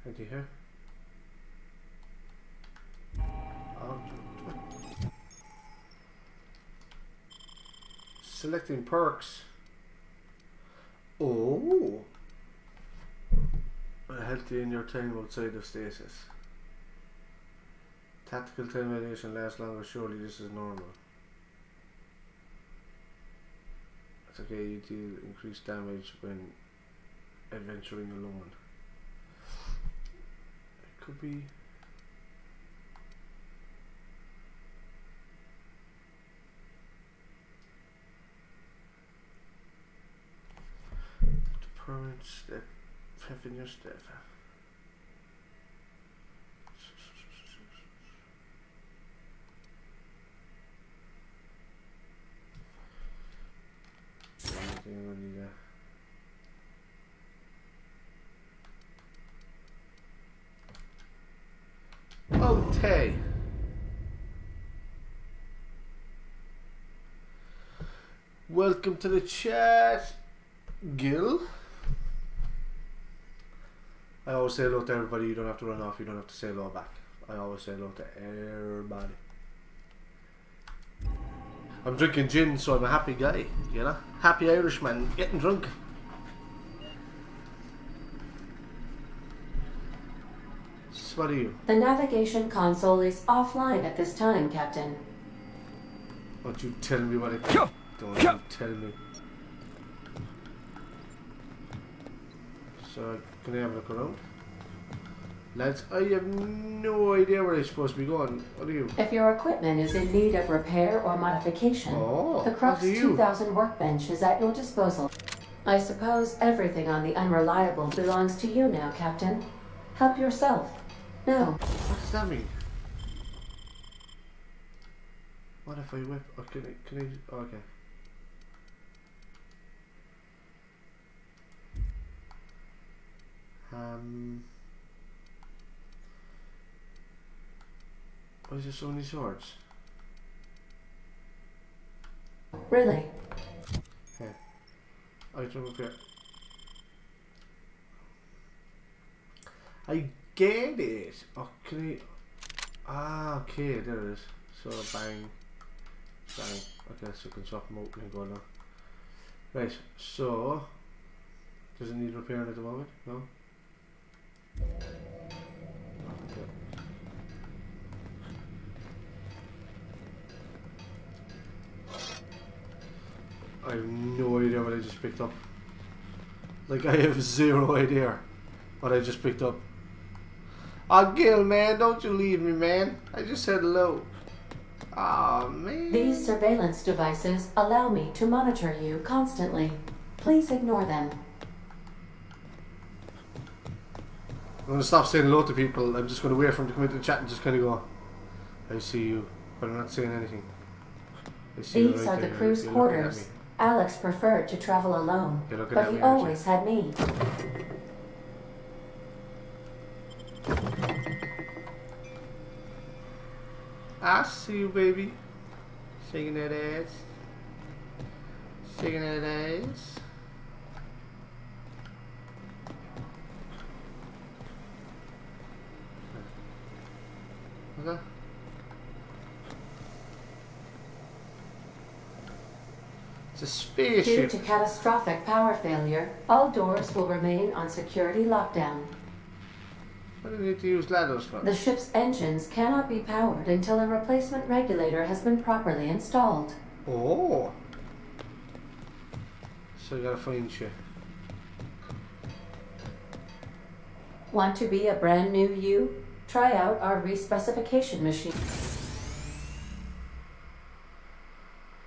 Right here. Selecting perks. Oh. Healthy in your time outside of stasis. Tactical time variation lasts longer. Surely this is normal. It's okay, you deal increased damage when adventuring alone. It could be. Permanent step, F in your step. Okay. Welcome to the chat, Gil. I always say hello to everybody. You don't have to run off. You don't have to say hello back. I always say hello to everybody. I'm drinking gin, so I'm a happy guy, you know? Happy Irishman, getting drunk. So what are you? The navigation console is offline at this time, Captain. Don't you tell me what it is. Don't you tell me. So, can I have a look around? Lads, I have no idea where I'm supposed to be going. What are you? If your equipment is in need of repair or modification, the Crux 2000 workbench is at your disposal. I suppose everything on the Unreliable belongs to you now, Captain. Help yourself. Now. What does that mean? What if I whip? Oh, can I? Oh, okay. Why is there so many swords? Really? Yeah. Item up here. I get it. Oh, can he? Ah, okay, there it is. So bang, bang. Okay, so I can swap them out and go now. Right, so does it need repairing at the moment? No. Okay. I have no idea what I just picked up. Like, I have zero idea what I just picked up. Oh, Gil, man, don't you leave me, man. I just said hello. Oh, man. These surveillance devices allow me to monitor you constantly. Please ignore them. I'm going to stop saying hello to people. I'm just going to wait for them to come into the chat and just kind of go, I see you, but I'm not saying anything. I see you These right are the there. crew's You're looking at quarters. me. Alex preferred to travel alone, You're looking but at he me, aren't you? always had me. I see you, baby. Shaking that ass. Shaking that ass. What's that? It's a Due spaceship. to catastrophic power failure, all doors will remain on security lockdown. What do you need to use ladders for? The ship's engines cannot be powered until a replacement regulator has been properly installed. Oh. So you gotta find shit. Want to be a brand new you? Try out our respecification machine.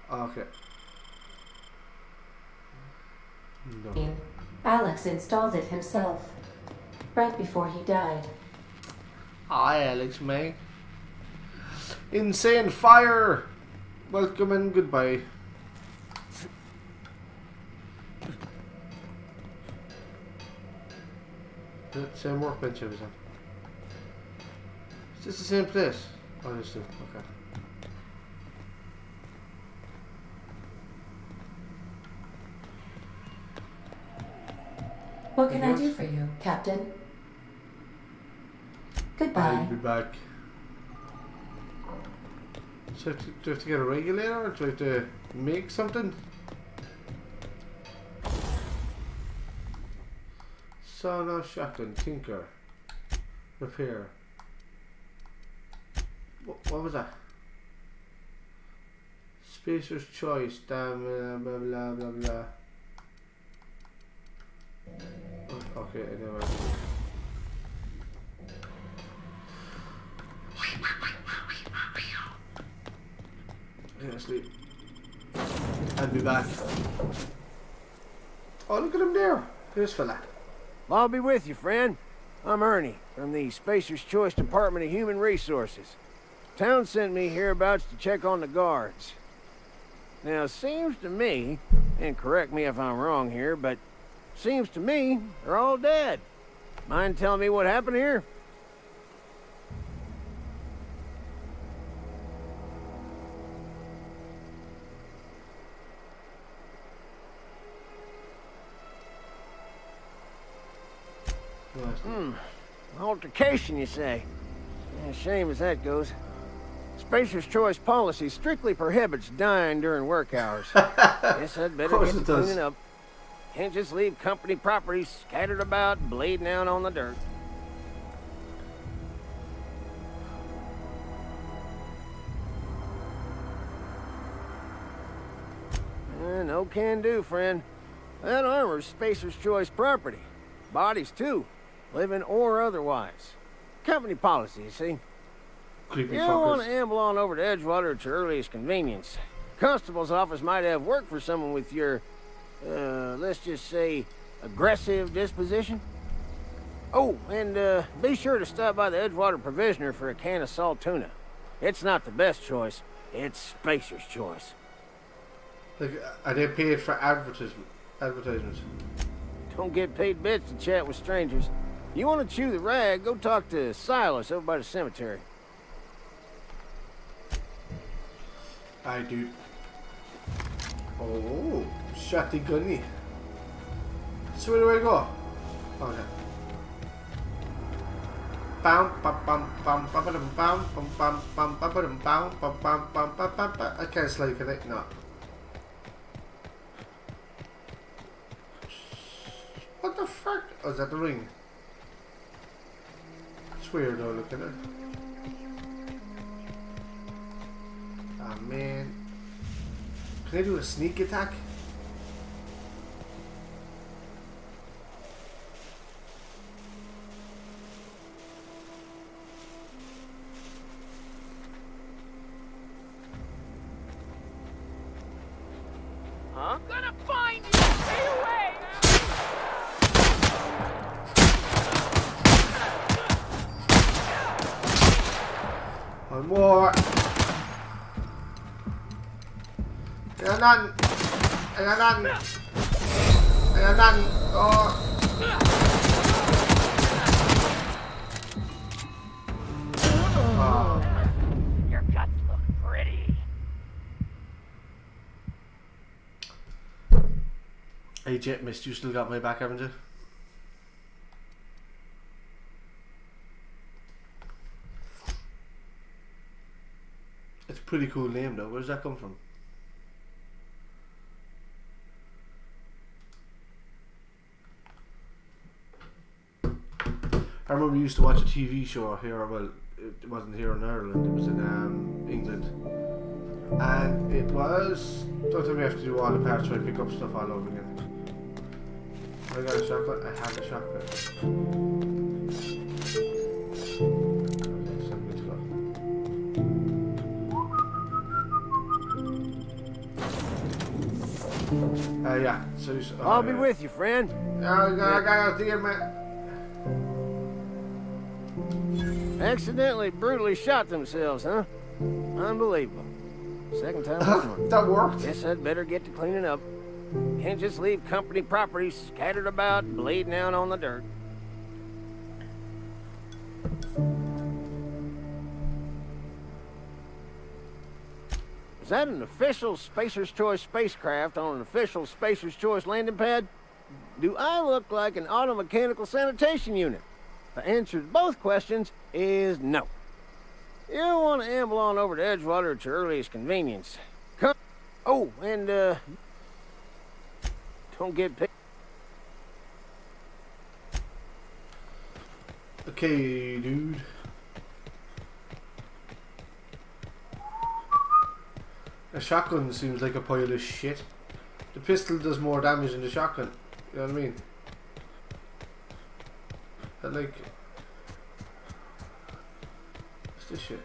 Okay. No. Alex installed it himself, right before he died. Hi, Alex, mate. Insane fire! Welcome and goodbye. Is it the same workbench I was on? Is this the same place? Oh, this is. Okay. What can I do for you, Captain? Goodbye. I'll be back. So do I have to get a regulator or do I have to make something? Sauna, shotgun, tinker, repair. What was that? Spacer's choice, damn, blah blah blah blah. Okay, anyway. Yeah, sleep. I'll be back. Oh, look at him there. This fella. I'll be with you, friend. I'm Ernie, from the Spacer's Choice Department of Human Resources. Town sent me hereabouts to check on the guards. Now, seems to me, and correct me if I'm wrong here, but seems to me they're all dead. Mind telling me what happened here? Altercation, you say? Yeah, shame as that goes. Spacer's Choice policy strictly prohibits dying during work hours. Guess I'd better get to cleaning up. Can't just leave company property scattered about, bleeding out on the dirt. No can do, friend. That armor's Spacer's Choice property. Bodies, too. Living or otherwise. Company policy, you see. Creepy You don't want fuckers. to amble on over to Edgewater at your earliest convenience. Constable's office might have work for someone with your, let's just say, aggressive disposition. Oh, and be sure to stop by the Edgewater Provisioner for a can of salt tuna. It's not the best choice. It's Spacer's Choice. Like, are they paid for advertisements? Don't get paid bits to chat with strangers. You want to chew the rag, go talk to Silas over by the cemetery. I do. Oh, shotty gunny. So where do I go? Okay. I can't slide, can I? No. What the fuck? Oh, is that the ring? It's weird though, look at it. Ah, man. Can I do a sneak attack? Huh? Gonna find you! Stay away! One more. Ayan nan. Ayan nan. Ayan nan. Oh. Oh. Your guts look pretty. Hey Jet Mist, you still got my back, haven't you? It's a pretty cool name though. Where's that come from? I remember we used to watch a TV show here. Well, it wasn't here in Ireland. It was in England, and it was. Don't tell me I have to do all the parts where I pick up stuff all over again. I got a shotgun. I have a shotgun. Okay, so I'm good to go. Yeah. So I'll be with you, friend. I got the man. Accidentally brutally shot themselves, huh? Unbelievable. Second time this month. That worked. Guess I'd better get to cleaning up. Can't just leave company property scattered about, bleeding out on the dirt. Is that an official Spacer's Choice spacecraft on an official Spacer's Choice landing pad? Do I look like an automechanical sanitation unit? The answer to both questions is no. You don't want to amble on over to Edgewater at your earliest convenience. Come. Oh, and don't get picked. Okay, dude. A shotgun seems like a pile of shit. The pistol does more damage than the shotgun. You know what I mean? That like... What's this shit?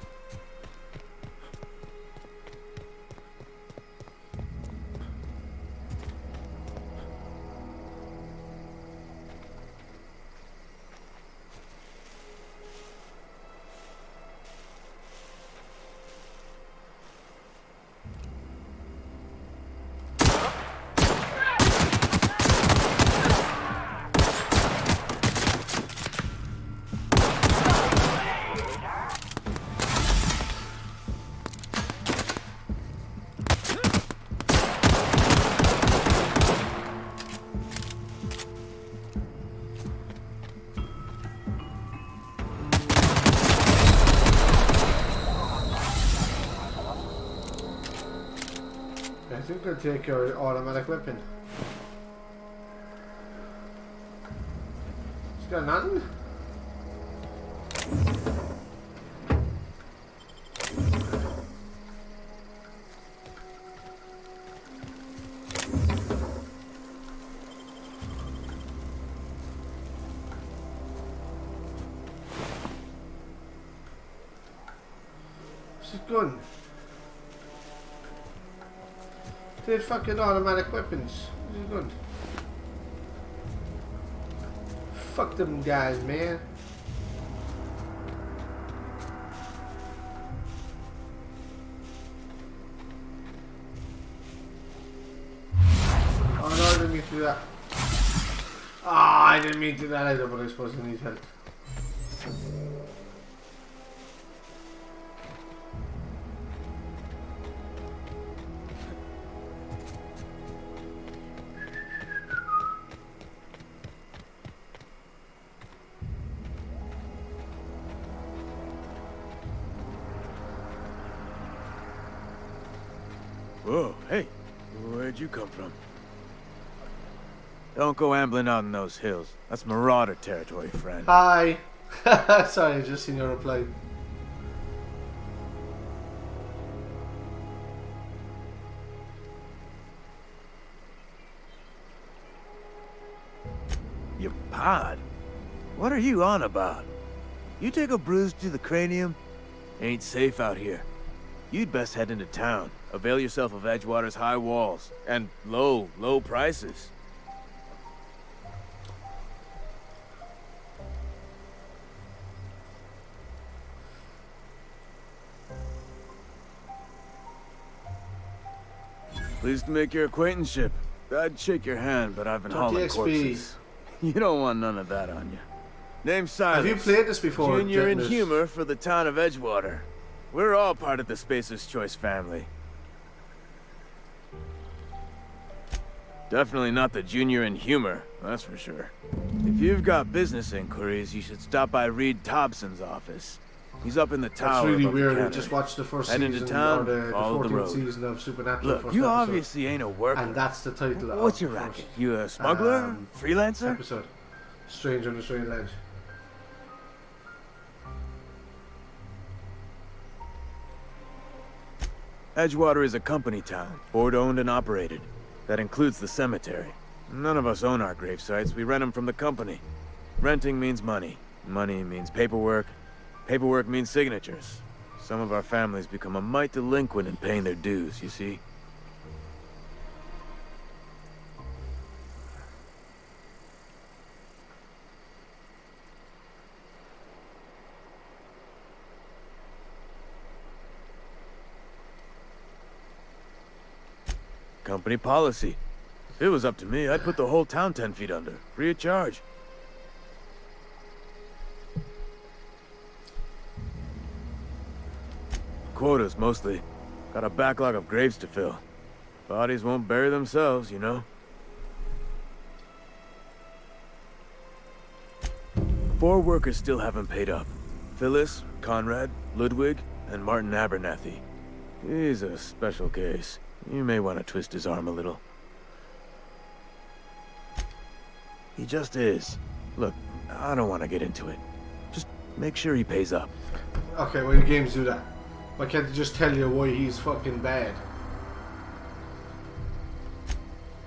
I think I'll take your automatic weapon. It's got nothing? What's this gun? They're fucking automatic weapons. This is good. Fuck them guys, man. Oh no, I didn't mean to do that. Ah, I didn't mean to do that either, but I suppose I need help. Whoa, hey, where'd you come from? Don't go ambling out in those hills. That's Marauder territory, friend. Hi. Sorry, I just seen your reply. Your pod? What are you on about? You take a bruise to the cranium? Ain't safe out here. You'd best head into town. Avail yourself of Edgewater's high walls. And low prices. Pleased to make your acquaintanceship. I'd shake your hand, but I've been hauling corpses. You don't want none of that on you. Name's Silas. Have you played this before? Junior in humor for the town of Edgewater. We're all part of the Spacer's Choice family. Definitely not the junior in humor, that's for sure. If you've got business inquiries, you should stop by Reed Thompson's office. He's up in the tower. That's really weird. I just watched the first season into town, or the 14th season of Supernatural. Look, you obviously ain't a worker. And that's the title of what's your racket? You a smuggler? Freelancer? Episode. Stranger on the Strange Land. Edgewater is a company town, board-owned and operated. That includes the cemetery. None of us own our grave sites, we rent them from the company. Renting means money. Money means paperwork. Paperwork means signatures. Some of our families become a mite delinquent in paying their dues, you see? Company policy. If it was up to me, I'd put the whole town 10 feet under, free of charge. Quotas, mostly. Got a backlog of graves to fill. Bodies won't bury themselves, you know? 4 workers still haven't paid up. Phyllis, Conrad, Ludwig, and Martin Abernathy. He's a special case. You may want to twist his arm a little. He just is. Look, I don't want to get into it. Just make sure he pays up. Okay, why do games do that? Why can't they just tell you why he's fucking bad?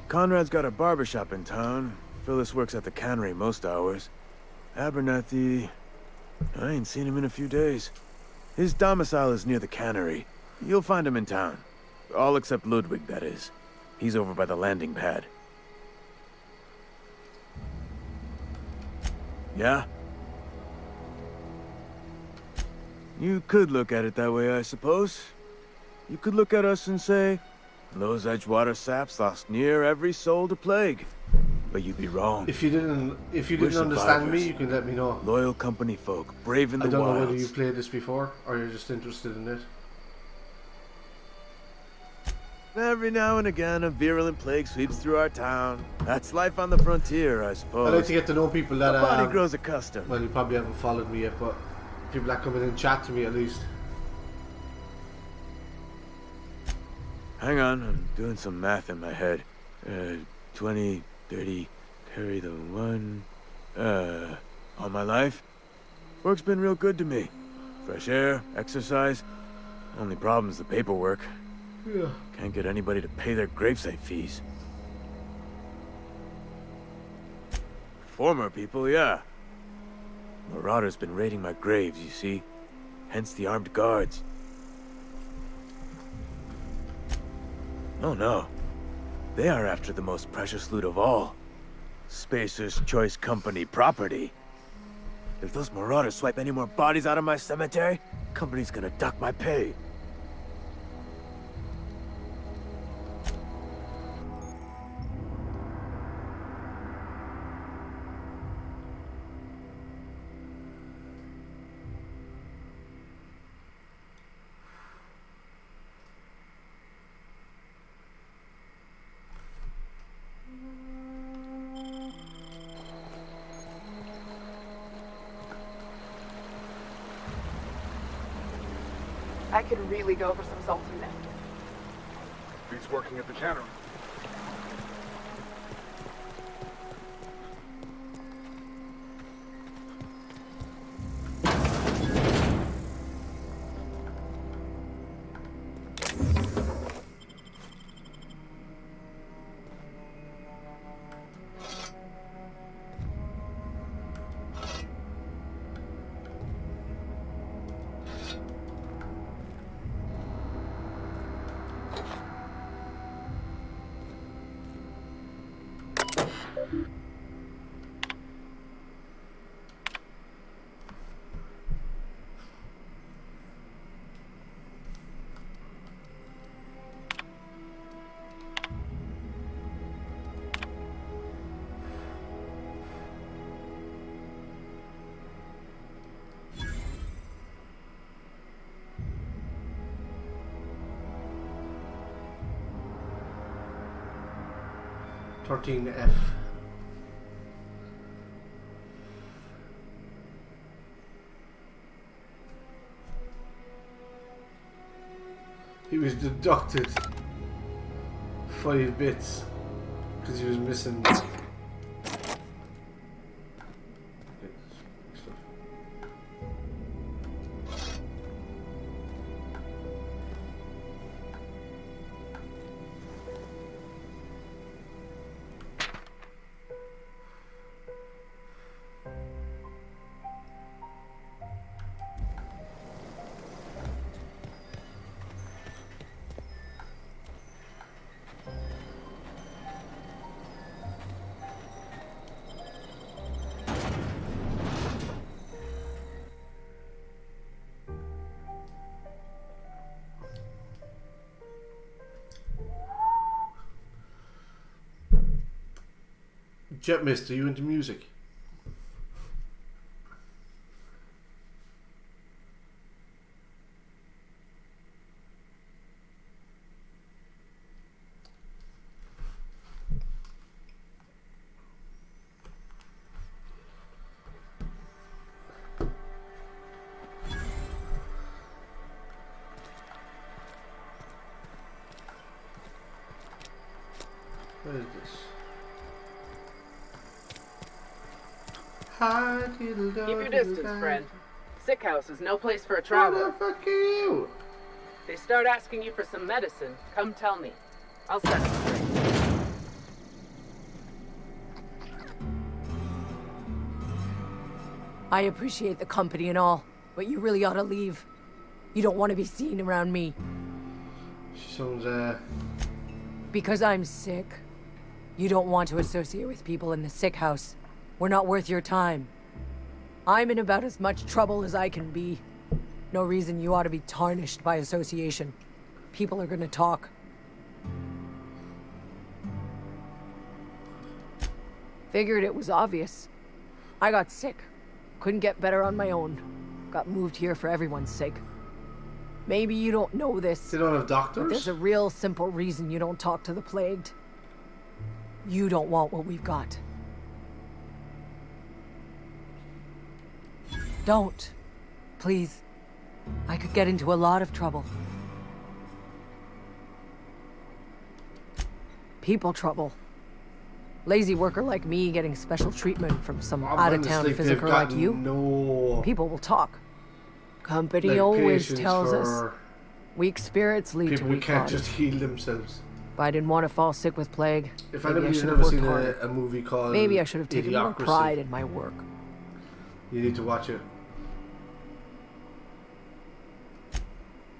Conrad's got a barbershop in town. Phyllis works at the cannery most hours. Abernathy... I ain't seen him in a few days. His domicile is near the cannery. You'll find him in town. All except Ludwig, that is. He's over by the landing pad. Yeah? You could look at it that way, I suppose. You could look at us and say, those Edgewater saps lost near every soul to plague. But you'd be wrong. If you didn't understand me, you can let me know. Loyal company folk, brave in the wilds. I don't know whether you've played this before, or you're just interested in it. Every now and again, a virulent plague sweeps through our town. That's life on the frontier, I suppose. I like to get to know people that... The body grows accustomed. Well, you probably haven't followed me yet, but people that come in and chat to me at least. Hang on, I'm doing some math in my head. 20, 30, carry the 1... all my life? Work's been real good to me. Fresh air, exercise. Only problem's the paperwork. Yeah. Can't get anybody to pay their gravesite fees. Former people, yeah. Marauder's been raiding my graves, you see. Hence the armed guards. Oh no. They are after the most precious loot of all. Spacer's Choice Company property. If those Marauders swipe any more bodies out of my cemetery, company's gonna duck my pay. I could really go for some salty Beats working at the cannery. F. He was deducted 5 bits because he was missing. Jet Mist, are you into music? What is this? Keep your distance, friend. Sick house is no place for a traveler. Who the fuck are you? They start asking you for some medicine, come tell me. I'll set it straight. I appreciate the company and all, but you really ought to leave. You don't want to be seen around me. She sounds, Because I'm sick. You don't want to associate with people in the sick house. We're not worth your time. I'm in about as much trouble as I can be. No reason you ought to be tarnished by association. People are gonna talk. Figured it was obvious. I got sick. Couldn't get better on my own. Got moved here for everyone's sake. Maybe you don't know this. They don't have doctors? But there's a real simple reason you don't talk to the plagued. You don't want what we've got. Don't. Please. I could get into a lot of trouble. People trouble. Lazy worker like me getting special treatment from some out-of-town physiker like you. No. People will talk. Company like always tells us weak spirits lead to weak people can't bodies. just heal themselves. If I didn't want to fall sick with plague, If maybe I anybody's should have never worked seen harder. a movie called Maybe I should have taken more Idiocracy, pride in my work. you need to watch it.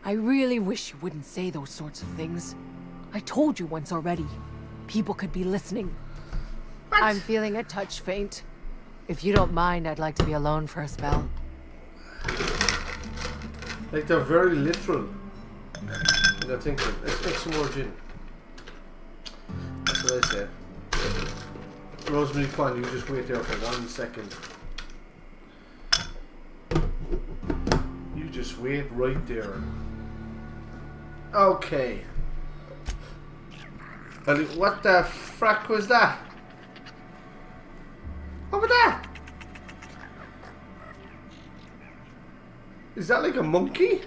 I really wish you wouldn't say those sorts of things. I told you once already. People could be listening. What? I'm feeling a touch faint. If you don't mind, I'd like to be alone for a spell. Like, they're very literal. And they're thinking, let's make some more gin. That's what I say. Rosemary Kwan, you just wait there for 1 second. You just wait right there. Okay. What the frack was that? Over there! Is that like a monkey?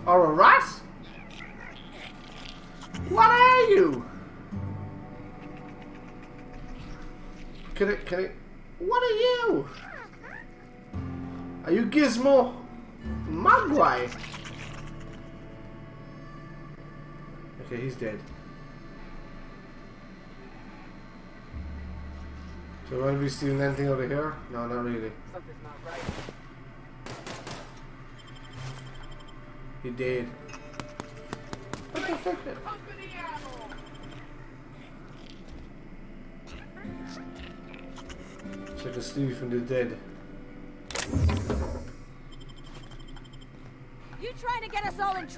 Or a rat? What are you? Can I? What are you? Are you Gizmo? Mogwai? Okay, he's dead. So are we stealing anything over here? No, not really. Something's not right. He did. What the fuck? It's like a Stevie from the dead. You trying to get us all in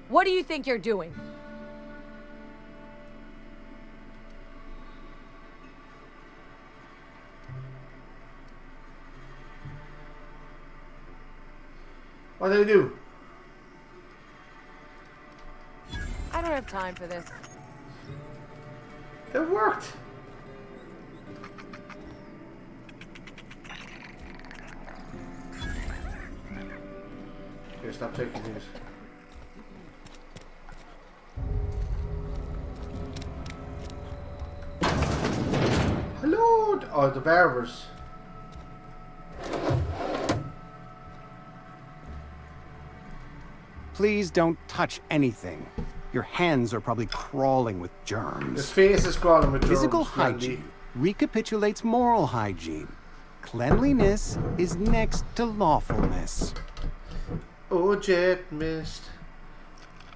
What do you think you're doing? What did I do? I don't have time for this. It worked. Okay, stop taking these. Hello! Oh, the barbers. Please don't touch anything. Your hands are probably crawling with germs. His face is crawling with germs. Physical hygiene recapitulates moral hygiene. Cleanliness is next to lawfulness. Oh, Jet missed.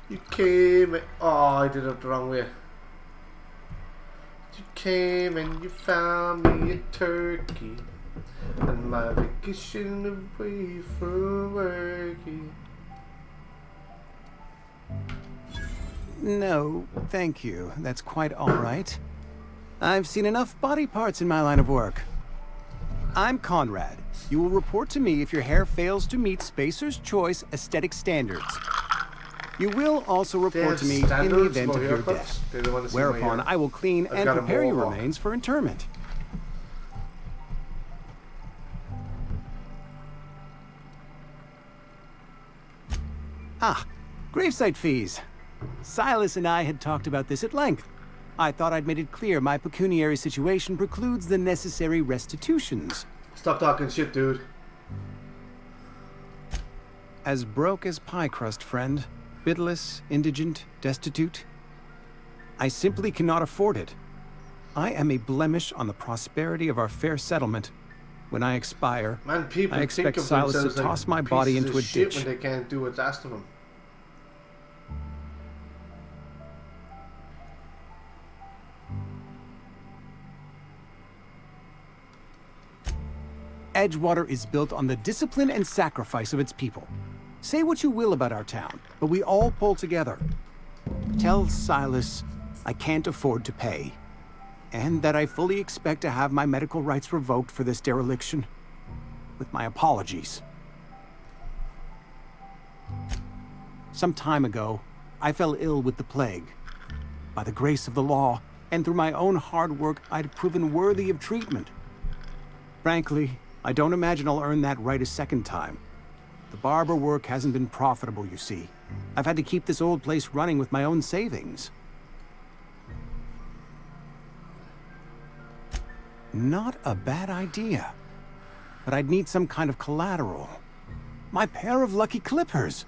You came. Oh, I did it the wrong way. You came and you found me a turkey, and my vacation away from worky. No, thank you. That's quite all right. I've seen enough body parts in my line of work. I'm Conrad. You will report to me if your hair fails to meet Spacer's Choice aesthetic standards. You will also report to me in the event of your death, whereupon I will clean and prepare your remains for interment. Ah, gravesite fees. Silas and I had talked about this at length. I thought I'd made it clear my pecuniary situation precludes the necessary restitutions. Stop talking shit, dude. As broke as pie crust, friend. Bitless, indigent, destitute. I simply cannot afford it. I am a blemish on the prosperity of our fair settlement. When I expire, Man, people I expect think of Silas to themselves like toss my body pieces into a of shit ditch. when they can't do what's asked of them. Edgewater is built on the discipline and sacrifice of its people. Say what you will about our town, but we all pull together. Tell Silas I can't afford to pay, and that I fully expect to have my medical rights revoked for this dereliction. With my apologies. Some time ago, I fell ill with the plague. By the grace of the law, and through my own hard work, I'd proven worthy of treatment. Frankly, I don't imagine I'll earn that right a second time. The barber work hasn't been profitable, you see. I've had to keep this old place running with my own savings. Not a bad idea. But I'd need some kind of collateral. My pair of lucky clippers.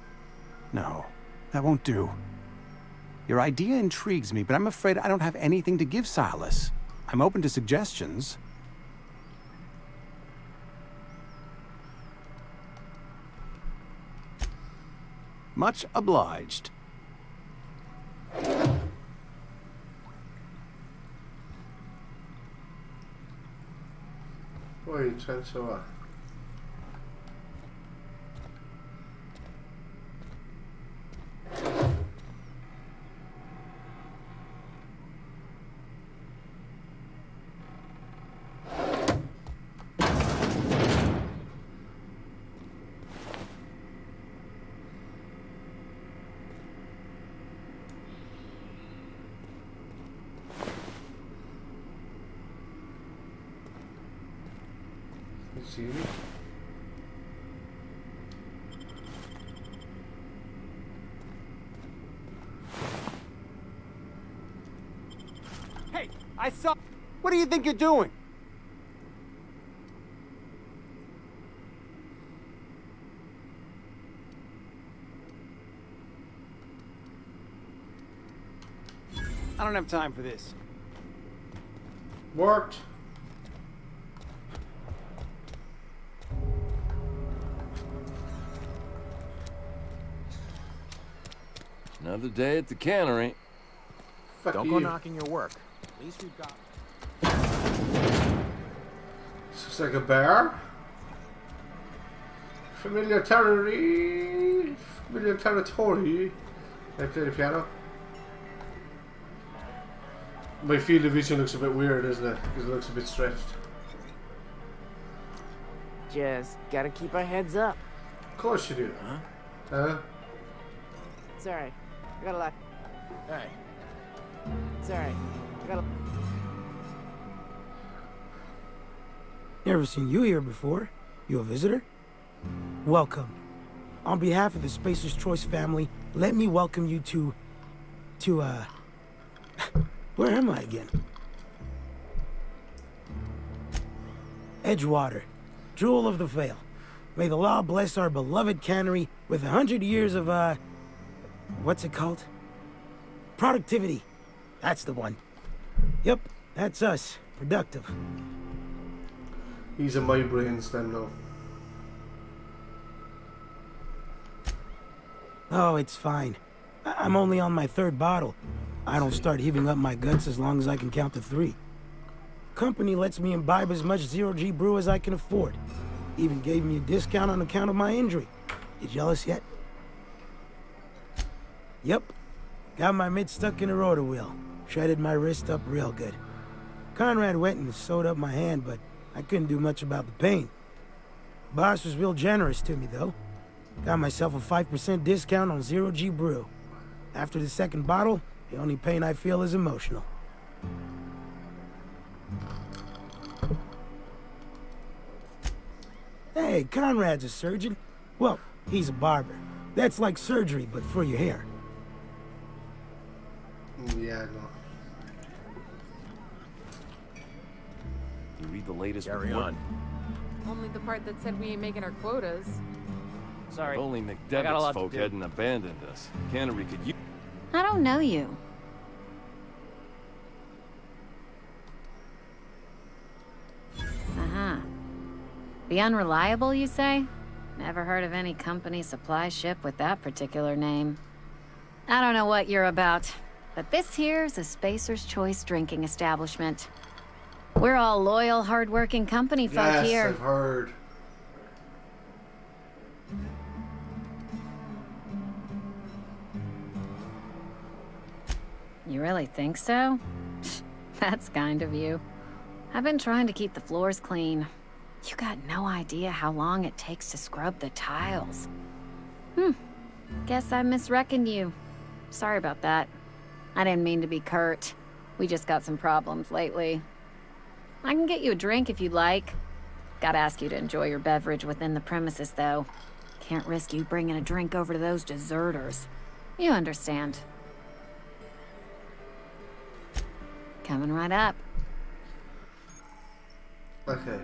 No, that won't do. Your idea intrigues me, but I'm afraid I don't have anything to give Silas. I'm open to suggestions. Much obliged. What are you trying to what? See me? I saw... What do you think you're doing? I don't have time for this. Worked. Another day at the cannery. Don't go knocking your work. At least we've got... This looks like a bar. Familiar territory. Familiar territory. I play the piano. My field of vision looks a bit weird, isn't it? Because it looks a bit stretched. Just gotta keep our heads up. Of course you do. Huh? Sorry. I got a lot. Hey. Sorry. I got a... Never seen you here before. You a visitor? Welcome. On behalf of the Spacer's Choice family, let me welcome you to where am I again? Edgewater, Jewel of the Vale. May the law bless our beloved cannery with 100 years of, what's it called? Productivity. That's the one. Yep, that's us. Productive. He's a my brain stem now. Oh, it's fine. I'm only on my 3rd bottle. I don't start heaving up my guts as long as I can count to 3. Company lets me imbibe as much zero-G brew as I can afford. Even gave me a discount on account of my injury. You jealous yet? Yep. Got my mid stuck in a rotor wheel. Shredded my wrist up real good. Conrad went and sewed up my hand, but I couldn't do much about the pain. Boss was real generous to me, though. Got myself a 5% discount on zero-G brew. After the 2nd bottle, the only pain I feel is emotional. Hey, Conrad's a surgeon. Well, he's a barber. That's like surgery, but for your hair. Yeah, I know. You read the latest Carry report? on. Only the part that said we ain't making our quotas. Sorry. If only McDevitt's folk hadn't abandoned us. Cannery could use... I don't know you. Uh-huh. The Unreliable, you say? Never heard of any company supply ship with that particular name. I don't know what you're about, but this here's a Spacer's Choice drinking establishment. We're all loyal, hard-working company folk here. Yes, I've heard. You really think so? That's kind of you. I've been trying to keep the floors clean. You got no idea how long it takes to scrub the tiles. Guess I misreckoned you. Sorry about that. I didn't mean to be curt. We just got some problems lately. I can get you a drink if you'd like. Gotta ask you to enjoy your beverage within the premises, though. Can't risk you bringing a drink over to those deserters. You understand. Coming right up. Okay.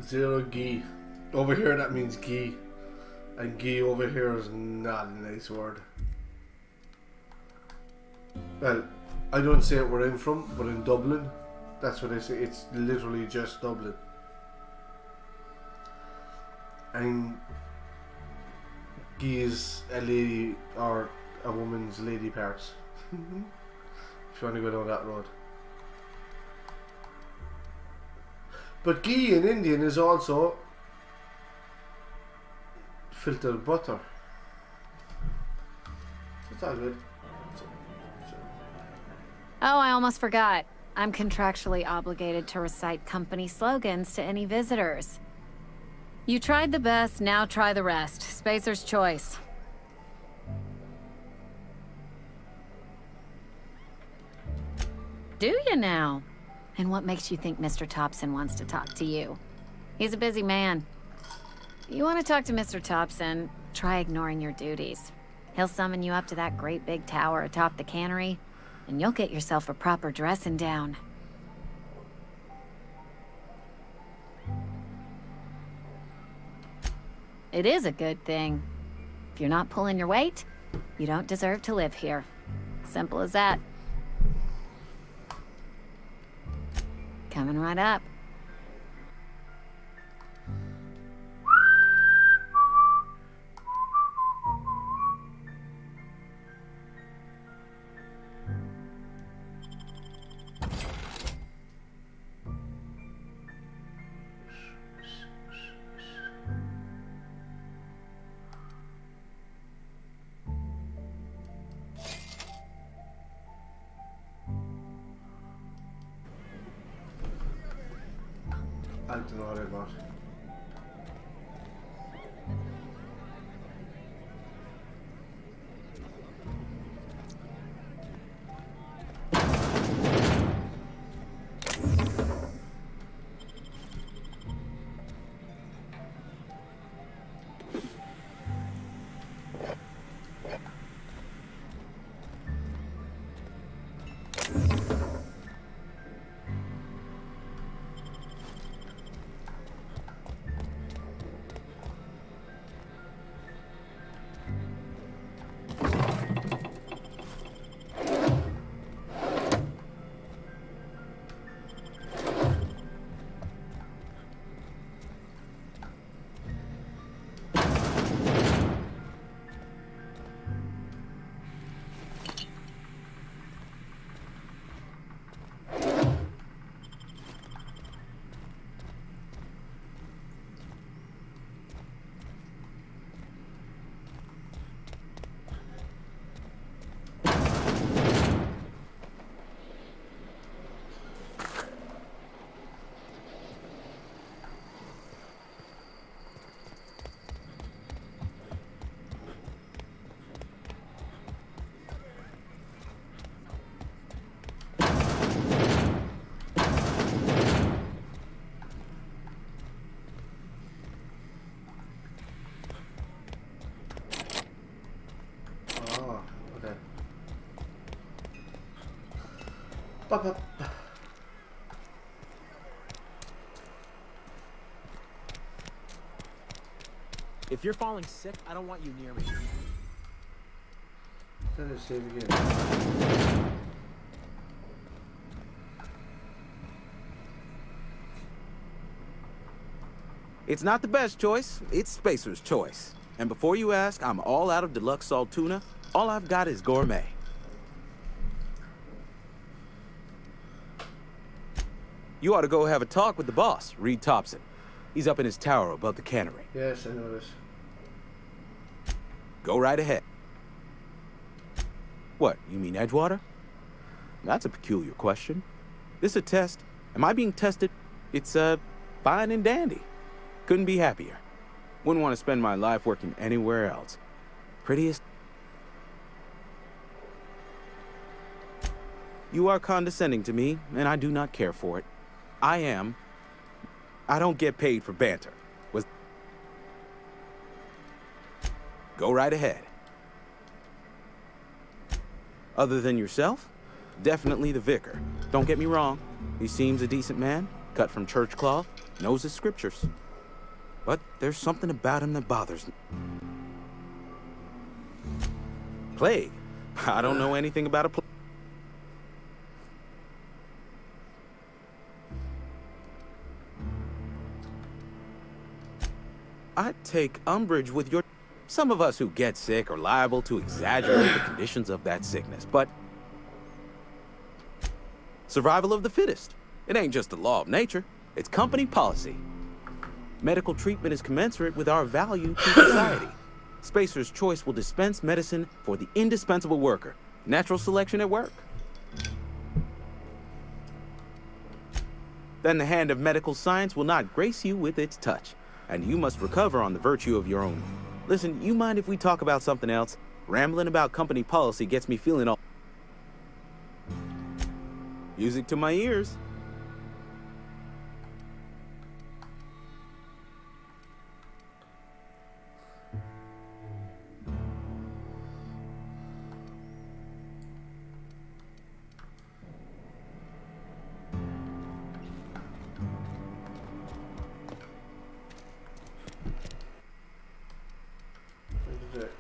Zero ghee. Over here that means ghee. And ghee over here is not a nice word. Well, I don't say it where I'm from, but in Dublin, that's what I say. It's literally just Dublin. And ghee is a lady or a woman's lady parts. If you want to go down that road. But ghee in Indian is also filtered butter. It's all good. Oh, I almost forgot. I'm contractually obligated to recite company slogans to any visitors. You tried the best, now try the rest. Spacer's choice. Do you now? And what makes you think Mr. Thompson wants to talk to you? He's a busy man. You want to talk to Mr. Thompson, try ignoring your duties. He'll summon you up to that great big tower atop the cannery, and you'll get yourself a proper dressing down. It is a good thing. If you're not pulling your weight, you don't deserve to live here. Simple as that. Coming right up. I don't know what about. If you're falling sick, I don't want you near me. Let us save again. It's not the best choice, it's Spacer's choice. And before you ask, I'm all out of deluxe salt tuna. All I've got is gourmet. You ought to go have a talk with the boss, Reed Thompson. He's up in his tower above the cannery. Yes, I know this. Go right ahead. What, you mean Edgewater? That's a peculiar question. This is a test. Am I being tested? It's, fine and dandy. Couldn't be happier. Wouldn't want to spend my life working anywhere else. Prettiest... You are condescending to me, and I do not care for it. I don't get paid for banter. Go right ahead. Other than yourself? Definitely the vicar. Don't get me wrong. He seems a decent man, cut from church cloth, knows his scriptures. But there's something about him that bothers me. Plague? I don't know anything about a plague. I take umbrage with your... Some of us who get sick are liable to exaggerate the conditions of that sickness, but... Survival of the fittest. It ain't just the law of nature, it's company policy. Medical treatment is commensurate with our value to society. Spacer's Choice will dispense medicine for the indispensable worker. Natural selection at work. then the hand of medical science will not grace you with its touch, and you must recover on the virtue of your own. Listen, you mind if we talk about something else? Rambling about company policy gets me feeling all... Music to my ears.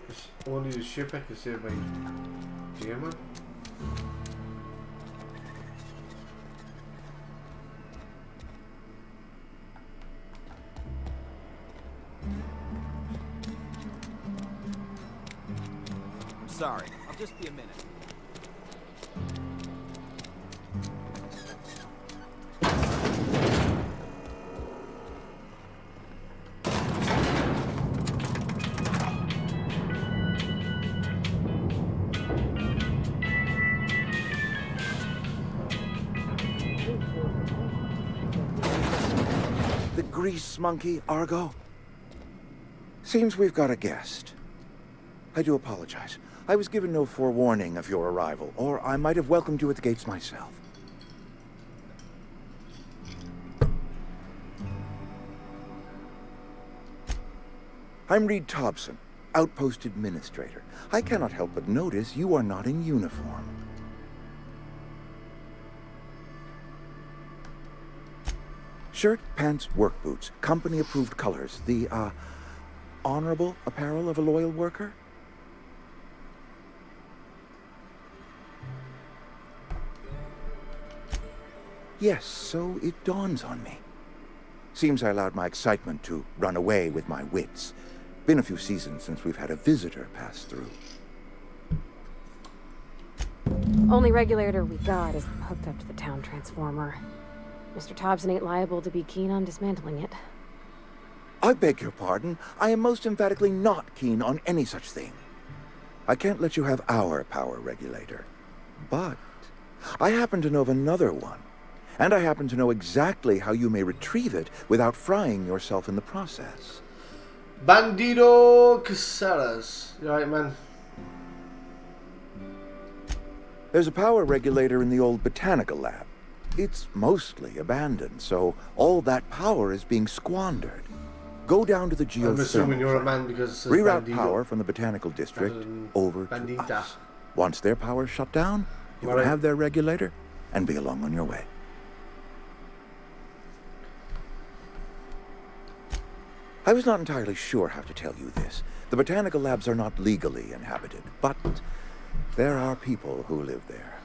It's only the ship I can save my German. I'm sorry. I'll just be a minute. Grease monkey, Argo? Seems we've got a guest. I do apologize. I was given no forewarning of your arrival, or I might have welcomed you at the gates myself. I'm Reed Thompson, Outpost Administrator. I cannot help but notice you are not in uniform. Shirt, pants, work boots, company-approved colors. The, honorable apparel of a loyal worker? Yes, so it dawns on me. Seems I allowed my excitement to run away with my wits. Been a few seasons since we've had a visitor pass through. Only regulator we got is hooked up to the town transformer. Mr. Thompson ain't liable to be keen on dismantling it. I beg your pardon. I am most emphatically not keen on any such thing. I can't let you have our power regulator. But I happen to know of another one. And I happen to know exactly how you may retrieve it without frying yourself in the process. Bandido Casares. You alright, man? There's a power regulator in the old botanical lab. It's mostly abandoned, so all that power is being squandered. Go down to the geothermal. I'm assuming you're a man because it says reroute Bandido. Power from the botanical district over Bandita. to us. Once their power's shut down, you can have their regulator and be along on your way. I was not entirely sure how to tell you this. The botanical labs are not legally inhabited, but there are people who live there.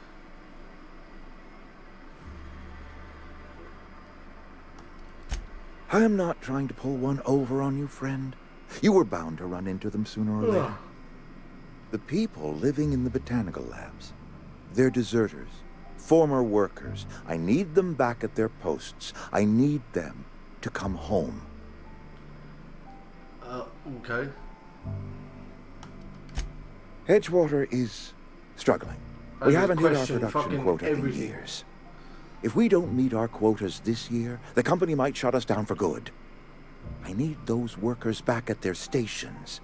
I am not trying to pull one over on you, friend. You were bound to run into them sooner or later. The people living in the botanical labs, they're deserters, former workers. I need them back at their posts. I need them to come home. Okay. Edgewater is struggling. We haven't hit our production quota in years. If we don't meet our quotas this year, the company might shut us down for good. I need those workers back at their stations.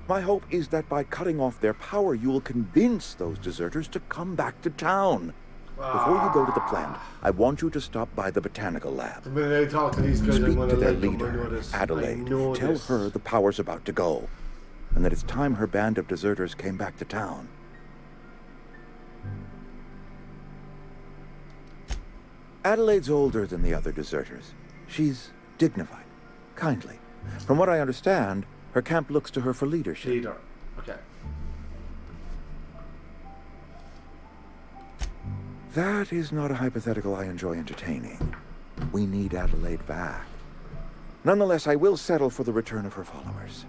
My hope is that by cutting off their power, you will convince those deserters to come back to town. Before you go to the plant, I want you to stop by the botanical lab. The minute I talk to these guys, Speak I'm going to to their like them. I leader, know this. Adelaide. I know Tell this. her the power's about to go, and that it's time her band of deserters came back to town. Adelaide's older than the other deserters. She's dignified, kindly. From what I understand, her camp looks to her for leadership. Leader. Okay. That is not a hypothetical I enjoy entertaining. We need Adelaide back. Nonetheless, I will settle for the return of her followers.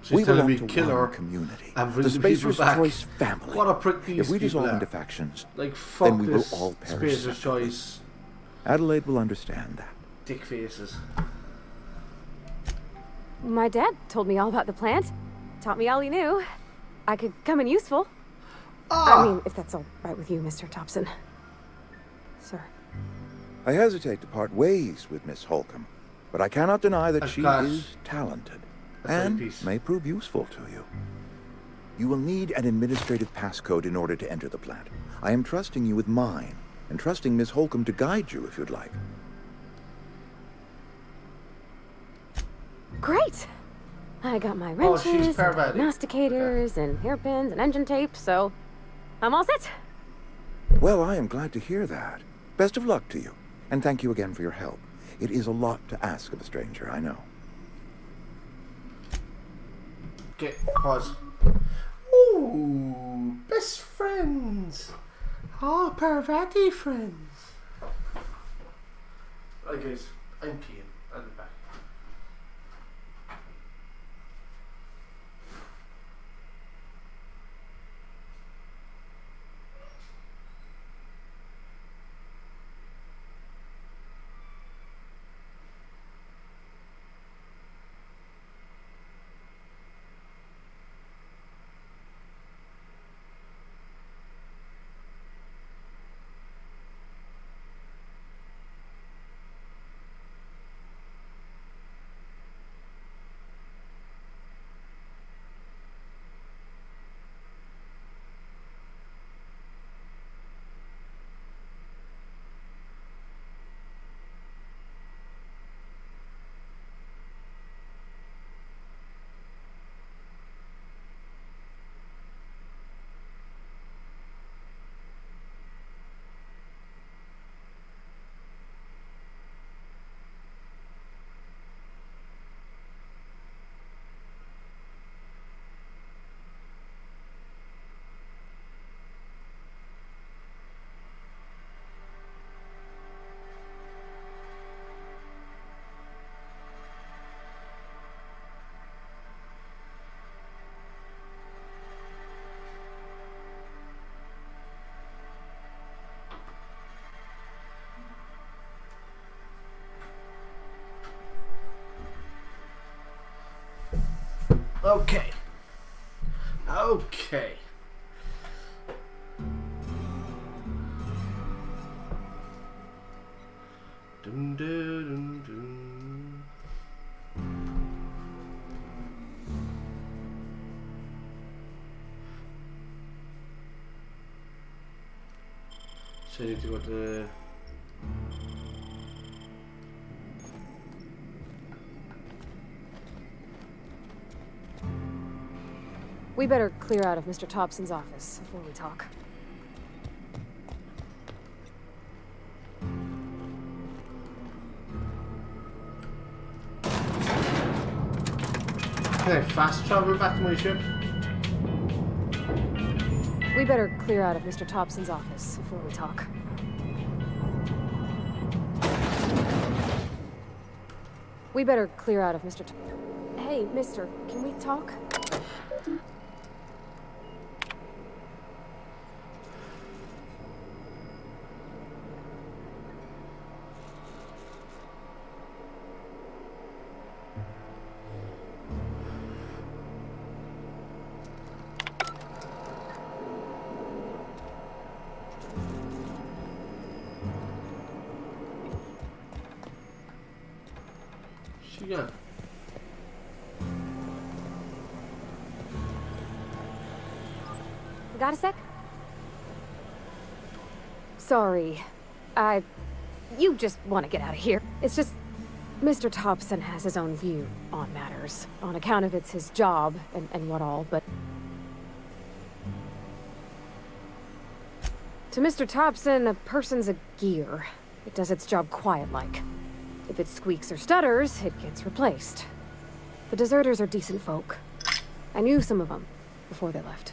She's We telling belong me to kill her one community, and the bring the people Spacer's back. Choice family. What a prick these If we people dissolve are. into factions, Like, fuck then we will this all perish. Spacer's Choice. Adelaide will understand that. Dick faces. My dad told me all about the plant. Taught me all he knew. I could come in useful. I mean, if that's all right with you, Mr. Thompson. Sir. I hesitate to part ways with Miss Holcomb, but I cannot deny that she is talented and may prove useful to you. You will need an administrative passcode in order to enter the plant. I am trusting you with mine, and trusting Miss Holcomb to guide you if you'd like. Great! I got my wrenches, and masticators, and hairpins, and engine tape, so I'm all set. Well, I am glad to hear that. Best of luck to you, and thank you again for your help. It is a lot to ask of a stranger, I know. Okay, pause. Ooh, best friends. Oh, Parvati friends. Right guys, I'm peeing. I'll be back. Okay. Okay. Dun, dun, dun, dun. So you need to go to the... We better clear out of Mr. Thompson's office before we talk. Can I fast travel back to my ship? We better clear out of Mr. Thompson's office before we talk. We better clear out of Mr. Hey, mister, can we talk? Yeah. Got a sec? Sorry. You just want to get out of here. It's just... Mr. Thompson has his own view on matters, on account of it's his job and what all, but... To Mr. Thompson, a person's a gear. It does its job quiet-like. If it squeaks or stutters, it gets replaced. The deserters are decent folk. I knew some of them before they left.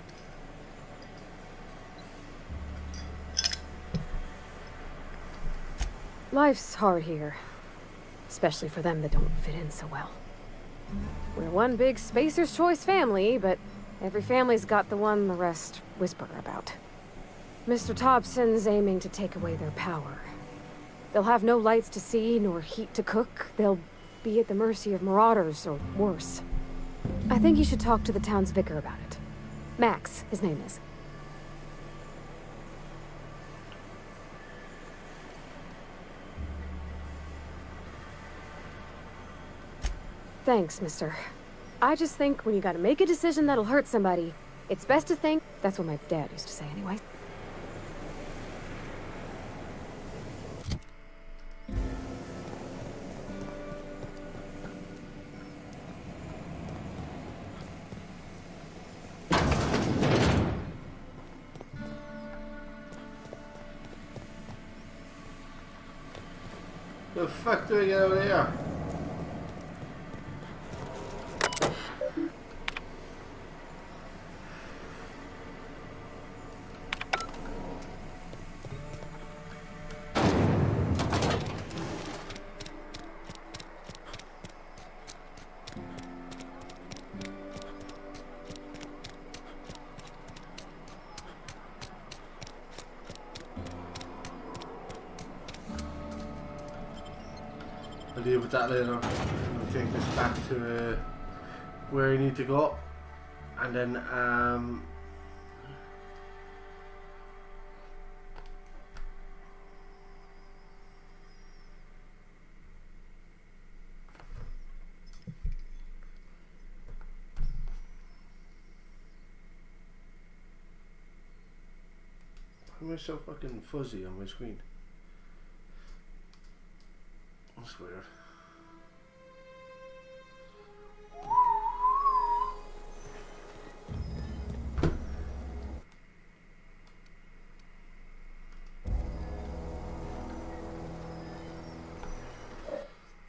Life's hard here, especially for them that don't fit in so well. We're one big Spacer's Choice family, but every family's got the one the rest whisper about. Mr. Thompson's aiming to take away their power. They'll have no lights to see, nor heat to cook. They'll be at the mercy of marauders, or worse. I think you should talk to the town's vicar about it. Max, his name is. Thanks, mister. I just think when you gotta make a decision that'll hurt somebody, it's best to think. That's what my dad used to say anyway. The fuck do I get over there? I'll deal with that later. I'm going to take this back to where I need to go, and then how am I so fucking fuzzy on my screen? That's weird.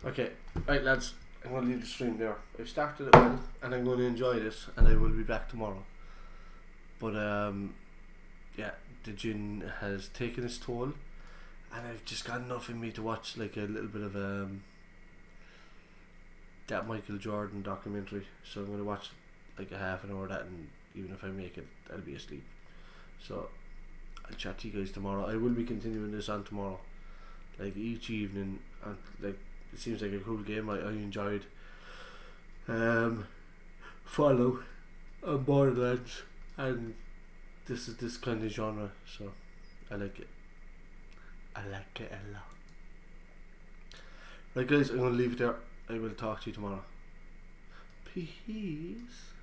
Okay, right lads, I'm going to leave the stream there. I started it well and I'm going to enjoy this and I will be back tomorrow. But yeah, the gin has taken its toll. And I've just got enough in me to watch like a little bit of that Michael Jordan documentary. So I'm going to watch like a half an hour of that, and even if I make it, I'll be asleep. So I'll chat to you guys tomorrow. I will be continuing this on tomorrow, like each evening. And like it seems like a cool game. I enjoyed Fallout and Borderlands, and this is this kind of genre, so I like it. I like it a lot. Right guys, I'm going to leave it there. I will talk to you tomorrow. Peace.